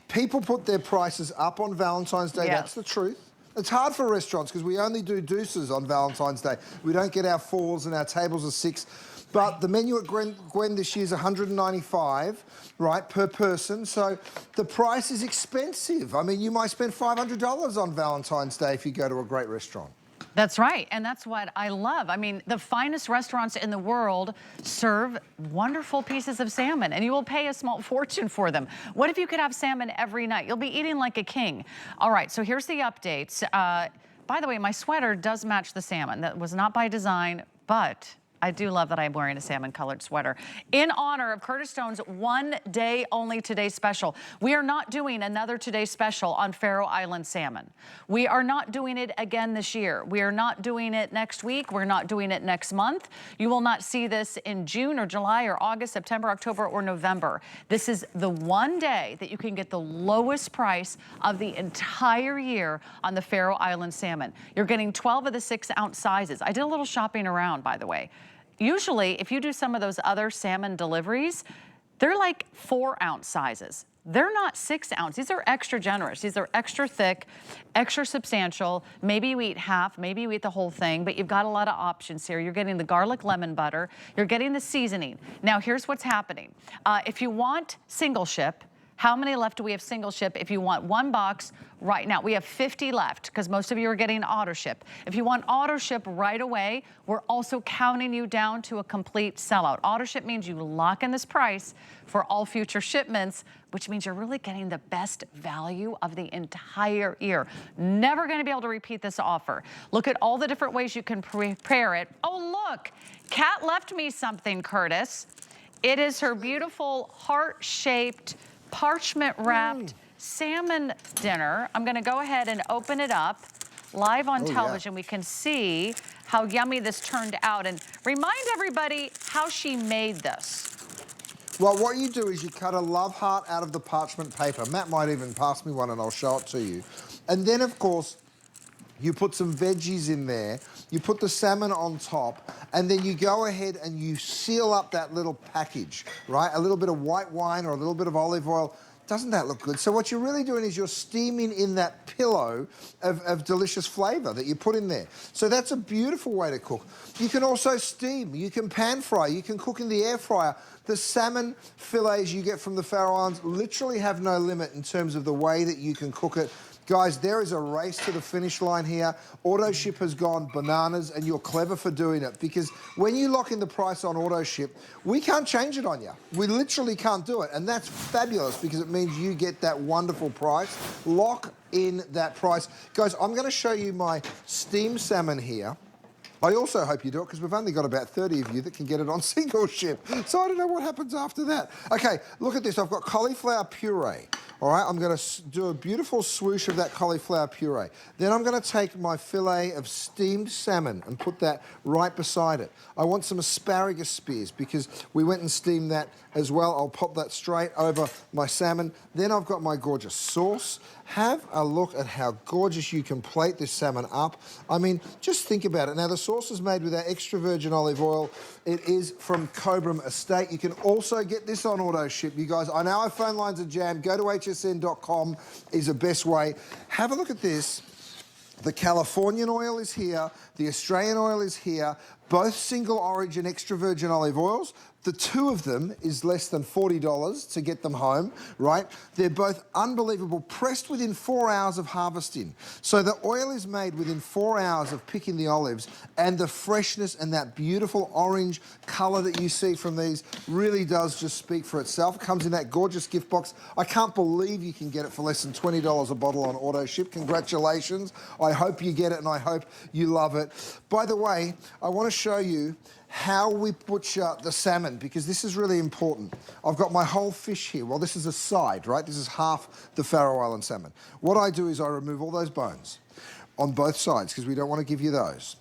people put their prices up on Valentine's Day. Yeah. That's the truth. It's hard for restaurants because we only do deuces on Valentine's Day. We don't get our fours and our tables are 6. But the menu at Gwen this year is $195, right, per person. So the price is expensive. I mean, you might spend $500 on Valentine's Day if you go to a great restaurant. That's right, and that's what I love. I mean, the finest restaurants in the world serve wonderful pieces of salmon, and you will pay a small fortune for them. What if you could have salmon every night? You'll be eating like a king. All right, so here's the updates. By the way, my sweater does match the salmon. That was not by design, but I do love that I'm wearing a salmon-colored sweater. In honor of Curtis Stone's one-day only Today Special, we are not doing another Today Special on Faroe Island salmon. We are not doing it again this year. We are not doing it next week. We're not doing it next month. You will not see this in June or July or August, September, October, or November. This is the one day that you can get the lowest price of the entire year on the Faroe Island salmon. You're getting 12 of the 6-ounce sizes. I did a little shopping around, by the way. Usually, if you do some of those other salmon deliveries, they're like 4-ounce sizes. They're not 6-ounce. These are extra generous. These are extra thick, extra substantial. Maybe you eat half, maybe you eat the whole thing, but you've got a lot of options here. You're getting the garlic lemon butter. You're getting the seasoning. Now, here's what's happening. If you want single ship, how many left do we have single ship? If you want one box right now, we have 50 left because most of you are getting auto ship. If you want auto ship right away, we're also counting you down to a complete sellout. Auto ship means you lock in this price for all future shipments, which means you're really getting the best value of the entire year. Never going to be able to repeat this offer. Look at all the different ways you can prepare it. Oh, look, Kat left me something, Curtis. It is her beautiful heart-shaped, parchment-wrapped salmon dinner. I'm gonna go ahead and open it up live on television. We can see how yummy this turned out. And remind everybody how she made this. Well, what you do is you cut a love heart out of the parchment paper. Matt might even pass me one and I'll show it to you. And then, of course, you put some veggies in there, you put the salmon on top, and then you go ahead and you seal up that little package, right? A little bit of white wine or a little bit of olive oil. Doesn't that look good? So what you're really doing is you're steaming in that pillow of delicious flavor that you put in there. So that's a beautiful way to cook. You can also steam, you can pan fry, you can cook in the air fryer. The salmon fillets you get from the Faroe Islands literally have no limit in terms of the way that you can cook it. Guys, there is a race to the finish line here. Auto ship has gone bananas, and you're clever for doing it because when you lock in the price on auto ship, we can't change it on you. We literally can't do it, and that's fabulous because it means you get that wonderful price. Lock in that price. Guys, I'm going to show you my steamed salmon here. I also hope you do it because we've only got about 30 of you that can get it on single ship. So I don't know what happens after that. Okay, look at this. I've got cauliflower puree. All right, I'm going to do a beautiful swoosh of that cauliflower puree. Then I'm going to take my fillet of steamed salmon and put that right beside it. I want some asparagus spears because we went and steamed that as well. I'll pop that straight over my salmon. Then I've got my gorgeous sauce. Have a look at how gorgeous you can plate this salmon up. I mean, just think about it. Now, the sauce is made with our extra virgin olive oil. It is from Cobram Estate. You can also get this on auto ship. You guys, I know our phone lines are jammed. Go to hsn.com is the best way. Have a look at this. The Californian oil is here, the Australian oil is here, Both single origin extra virgin olive oils. The two of them is less than $40 to get them home, right? They're both unbelievable, pressed within 4 hours of harvesting. So the oil is made within 4 hours of picking the olives, and the freshness and that beautiful orange color that you see from these really does just speak for itself. It comes in that gorgeous gift box. I can't believe you can get it for less than $20 a bottle on auto ship. Congratulations. I hope you get it and I hope you love it. By the way, I want to show you how we butcher the salmon, because this is really important. I've got my whole fish here. Well, this is a side, right? This is half the Faroe Island salmon. What I do is I remove all those bones on both sides, because we don't want to give you those.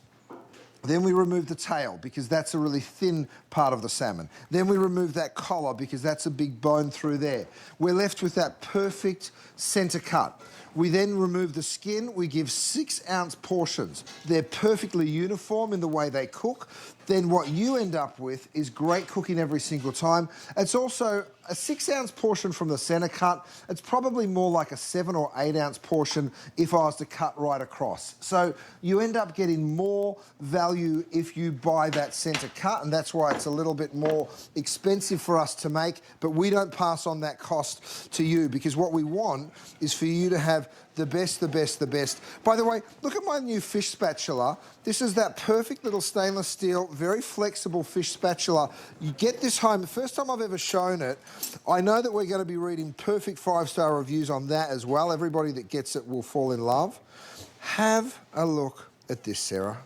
Then we remove the tail, because that's a really thin part of the salmon. Then we remove that collar, because that's a big bone through there. We're left with that perfect center cut. We then remove the skin. We give 6-ounce portions. They're perfectly uniform in the way they cook. Then what you end up with is great cooking every single time. It's also a 6-ounce portion from the center cut. It's probably more like a 7 or 8-ounce portion if I was to cut right across. So you end up getting more value if you buy that center cut, and that's why it's a little bit more expensive for us to make, but we don't pass on that cost to you, because what we want is for you to have the best, the best, the best. By the way, look at my new fish spatula. This is that perfect little stainless steel, very flexible fish spatula. You get this home, the first time I've ever shown it. I know that we're going to be reading perfect 5-star reviews on that as well. Everybody that gets it will fall in love. Have a look at this, Sarah.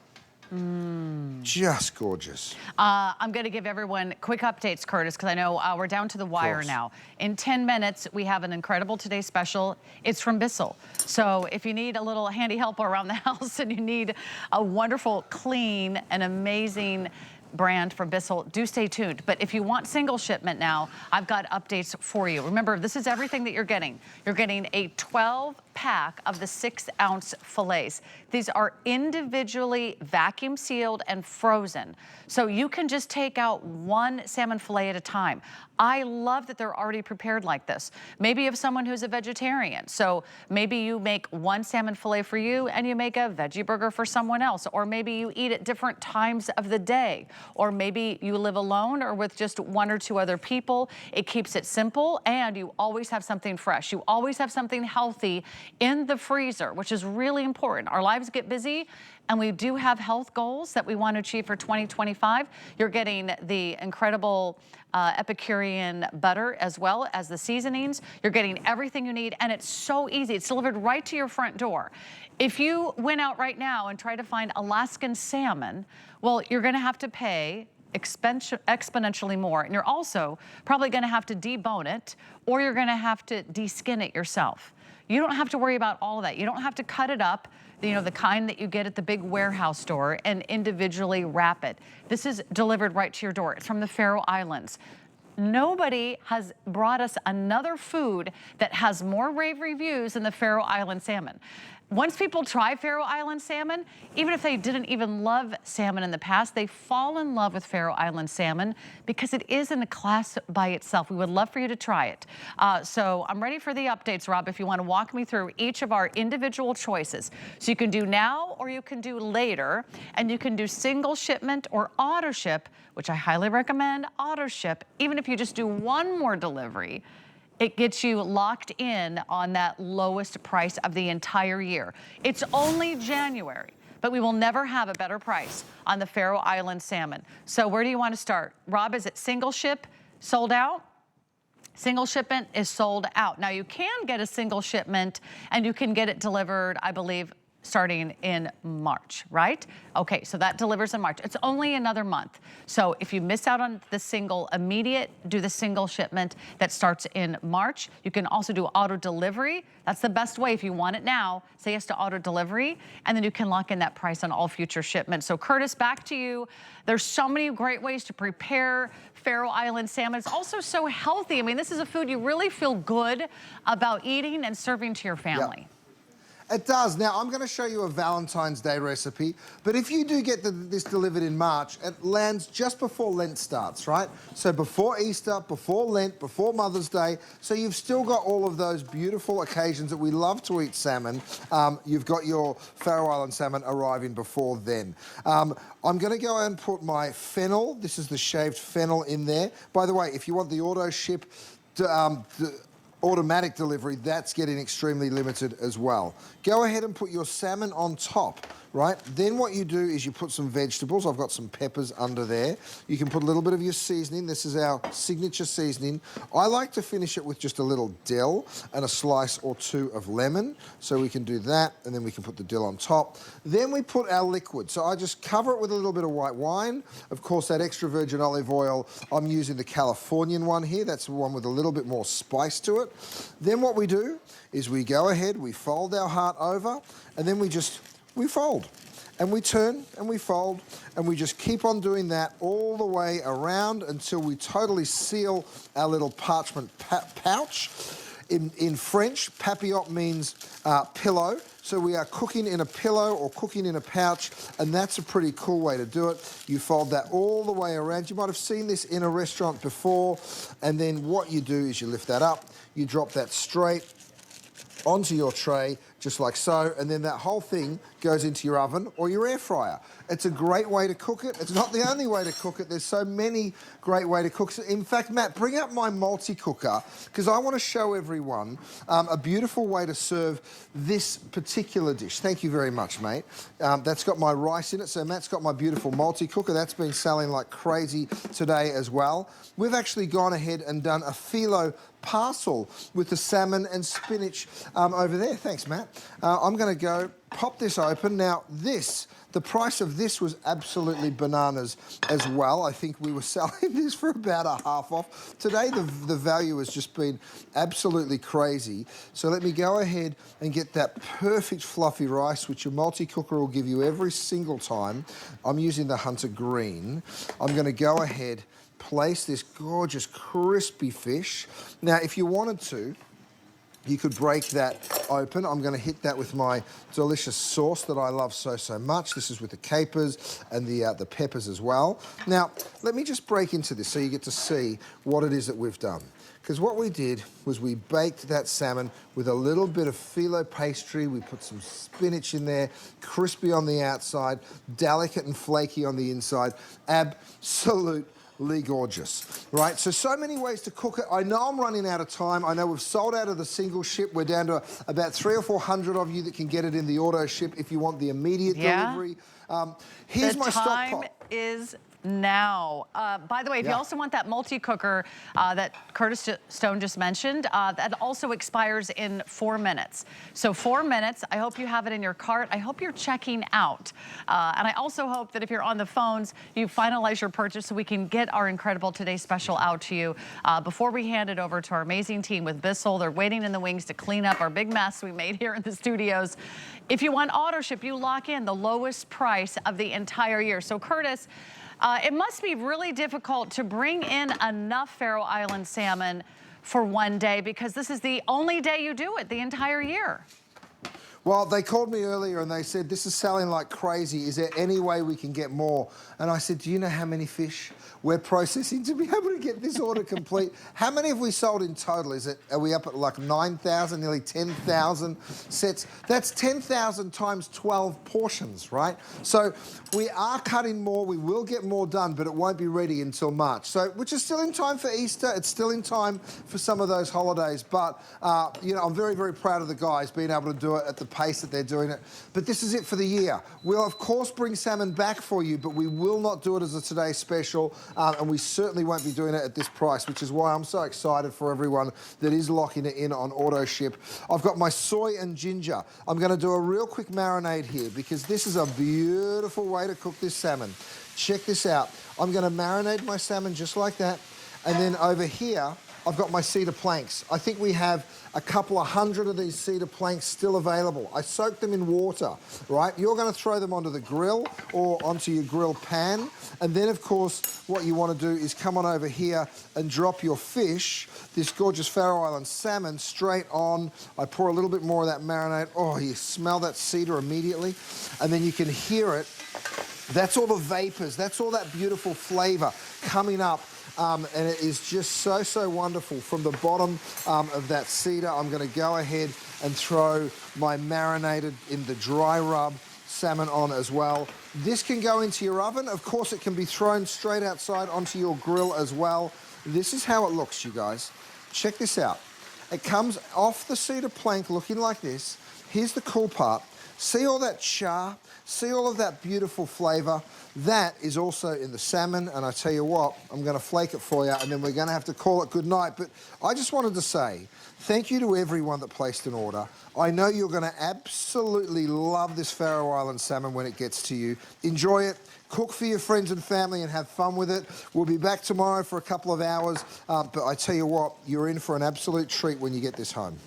Just gorgeous. I'm going to give everyone quick updates, Curtis, because I know we're down to the wire now. In 10 minutes, we have an incredible Today special. It's from Bissell. So if you need a little handy help around the house and you need a wonderful, clean, and amazing brand from Bissell, do stay tuned. But if you want single shipment now, I've got updates for you. Remember, this is everything that you're getting. You're getting a 12-pack of the 6-ounce fillets. These are individually vacuum sealed and frozen. So you can just take out one salmon fillet at a time. I love that they're already prepared like this. Maybe you have someone who's a vegetarian. So maybe you make one salmon fillet for you and you make a veggie burger for someone else. Or maybe you eat at different times of the day. Or maybe you live alone or with just 1 or 2 other people. It keeps it simple, and you always have something fresh. You always have something healthy in the freezer, which is really important. Our lives get busy, and we do have health goals that we want to achieve for 2025. You're getting the incredible Epicurean butter as well as the seasonings. You're getting everything you need, and it's so easy. It's delivered right to your front door. If you went out right now and tried to find Alaskan salmon, well, you're going to have to pay exponentially more, and you're also probably going to have to debone it, or you're going to have to deskin it yourself. You don't have to worry about all of that. You don't have to cut it up, you know, the kind that you get at the big warehouse store, and individually wrap it. This is delivered right to your door. It's from the Faroe Islands. Nobody has brought us another food that has more rave reviews than the Faroe Island salmon. Once people try Faroe Island salmon, even if they didn't even love salmon in the past, they fall in love with Faroe Island salmon because it is in a class by itself. We would love for you to try it. So I'm ready for the updates, Rob, if you want to walk me through each of our individual choices. So you can do now or you can do later, and you can do single shipment or auto ship, which I highly recommend auto ship. Even if you just do one more delivery, it gets you locked in on that lowest price of the entire year. It's only January, but we will never have a better price on the Faroe Island salmon. So where do you want to start? Rob, is it single ship, sold out? Single shipment is sold out. Now you can get a single shipment and you can get it delivered, I believe, starting in March, right? Okay, so that delivers in March. It's only another month. So if you miss out on the single immediate, do the single shipment that starts in March. You can also do auto delivery. That's the best way. If you want it now, say yes to auto delivery, and then you can lock in that price on all future shipments. So Curtis, back to you. There's so many great ways to prepare Faroe Island salmon. It's also so healthy. I mean, this is a food you really feel good about eating and serving to your family. Yep. It does. Now, I'm going to show you a Valentine's Day recipe, but if you do get this delivered in March, it lands just before Lent starts, right? So before Easter, before Lent, before Mother's Day, so you've still got all of those beautiful occasions that we love to eat salmon. You've got your Faroe Island salmon arriving before then. I'm going to go and put my fennel, this is the shaved fennel in there. By the way, if you want the auto ship, automatic delivery, that's getting extremely limited as well. Go ahead and put your salmon on top, right? Then what you do is you put some vegetables. I've got some peppers under there. You can put a little bit of your seasoning. This is our signature seasoning. I like to finish it with just a little dill and a slice or two of lemon. So we can do that, and then we can put the dill on top. Then we put our liquid. So I just cover it with a little bit of white wine. Of course, that extra virgin olive oil, I'm using the Californian one here. That's the one with a little bit more spice to it. Then what we do is we go ahead, we fold our heart over, and then we fold. And we turn and we fold, and we just keep on doing that all the way around until we totally seal our little parchment pouch. In French, papillote means pillow. So we are cooking in a pillow or cooking in a pouch, and that's a pretty cool way to do it. You fold that all the way around. You might have seen this in a restaurant before, and then what you do is you lift that up, you drop that straight onto your tray, just like so, and then that whole thing goes into your oven or your air fryer. It's a great way to cook it. It's not the only way to cook it. There's so many great ways to cook it. In fact, Matt, bring up my multi-cooker, because I want to show everyone a beautiful way to serve this particular dish. Thank you very much, mate. That's got my rice in it, so Matt's got my beautiful multi-cooker. That's been selling like crazy today as well. We've actually gone ahead and done a phyllo parcel with the salmon and spinach over there. Thanks, Matt. I'm going to go pop this open. Now, the price of this was absolutely bananas as well. I think we were selling this for about a half off. Today, the value has just been absolutely crazy. So let me go ahead and get that perfect fluffy rice, which your multi-cooker will give you every single time. I'm using the Hunter Green. I'm going to go ahead, place this gorgeous crispy fish. Now, if you wanted to, you could break that open. I'm going to hit that with my delicious sauce that I love so much. This is with the capers and the peppers as well. Now, let me just break into this so you get to see what it is that we've done. Because what we did was we baked that salmon with a little bit of phyllo pastry. We put some spinach in there, crispy on the outside, delicate and flaky on the inside. Absolutely gorgeous, right? So many ways to cook it. I know I'm running out of time. I know we've sold out of the single ship. We're down to about 300 or 400 of you that can get it in the auto ship if you want the immediate delivery. Here's my stock pot. The time is now. By the way, if you also want that multi-cooker that Curtis Stone just mentioned, that also expires in 4 minutes. So 4 minutes. I hope you have it in your cart. I hope you're checking out. And I also hope that if you're on the phones, you finalize your purchase so we can get our incredible Today Special out to you before we hand it over to our amazing team with Bissell. They're waiting in the wings to clean up our big mess we made here in the studios. If you want auto ship, you lock in the lowest price of the entire year. So Curtis, it must be really difficult to bring in enough Faroe Island salmon for one day, because this is the only day you do it the entire year. Well, they called me earlier and they said, this is selling like crazy. Is there any way we can get more? And I said, do you know how many fish we're processing to be able to get this order complete? How many have we sold in total? Are we up at like 9,000, nearly 10,000 sets? That's 10,000 times 12 portions, right? So we are cutting more. We will get more done, but it won't be ready until March. So, which is still in time for Easter. It's still in time for some of those holidays. But, you know, I'm very, very proud of the guys being able to do it at the pace that they're doing it. But this is it for the year. We'll, of course, bring salmon back for you, but we will not do it as a Today Special. And we certainly won't be doing it at this price, which is why I'm so excited for everyone that is locking it in on auto ship. I've got my soy and ginger. I'm going to do a real quick marinade here because this is a beautiful way to cook this salmon. Check this out. I'm going to marinate my salmon just like that. And then over here, I've got my cedar planks. I think we have a couple of hundred of these cedar planks still available. I soaked them in water, right? You're going to throw them onto the grill or onto your grill pan. And then, of course, what you want to do is come on over here and drop your fish, this gorgeous Faroe Island salmon, straight on. I pour a little bit more of that marinade. Oh, you smell that cedar immediately. And then you can hear it. That's all the vapors. That's all that beautiful flavor coming up. And it is just so, so wonderful. From the bottom of that cedar, I'm going to go ahead and throw my marinated in the dry rub salmon on as well. This can go into your oven. Of course, it can be thrown straight outside onto your grill as well. This is how it looks, you guys. Check this out. It comes off the cedar plank looking like this. Here's the cool part. See all that char? See all of that beautiful flavor? That is also in the salmon, and I tell you what, I'm going to flake it for you, and then we're going to have to call it good night. But I just wanted to say thank you to everyone that placed an order. I know you're going to absolutely love this Faroe Island salmon when it gets to you. Enjoy it. Cook for your friends and family and have fun with it. We'll be back tomorrow for a couple of hours, but I tell you what, you're in for an absolute treat when you get this home.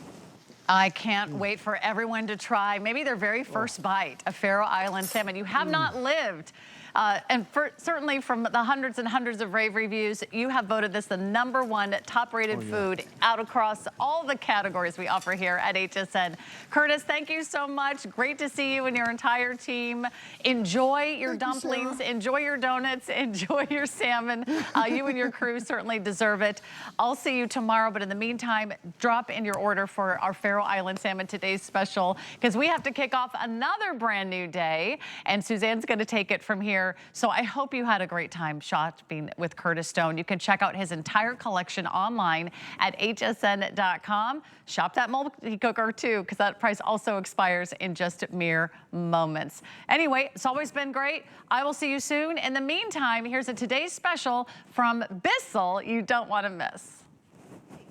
I can't wait for everyone to try maybe their very first bite of Faroe Island salmon. You have not lived. And certainly from the hundreds and hundreds of rave reviews, you have voted this the #1 top-rated food out across all the categories we offer here at HSN. Curtis, thank you so much. Great to see you and your entire team. Enjoy your dumplings, enjoy your donuts, enjoy your salmon. You and your crew certainly deserve it. I'll see you tomorrow, but in the meantime, drop in your order for our Faroe Island salmon, today's special, because we have to kick off another brand new day, and Suzanne's going to take it from here. So I hope you had a great time shopping with Curtis Stone. You can check out his entire collection online at hsn.com. Shop that multi-cooker too, because that price also expires in just mere moments. Anyway, it's always been great. I will see you soon. In the meantime, here's a today's special from Bissell you don't want to miss.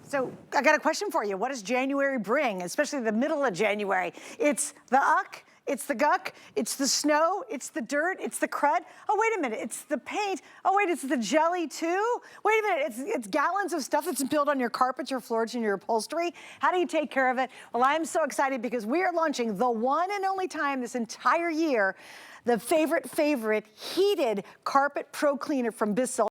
So I got a question for you. What does January bring, especially the middle of January? It's the uck. It's the guck, it's the snow, it's the dirt, it's the crud. Oh, wait a minute, it's the paint. Oh, wait, it's the jelly too? Wait a minute, it's gallons of stuff that's spilled on your carpets, your floors, and your upholstery. How do you take care of it? Well, I'm so excited because we are launching the one and only time this entire year, the favorite heated carpet pro cleaner from Bissell.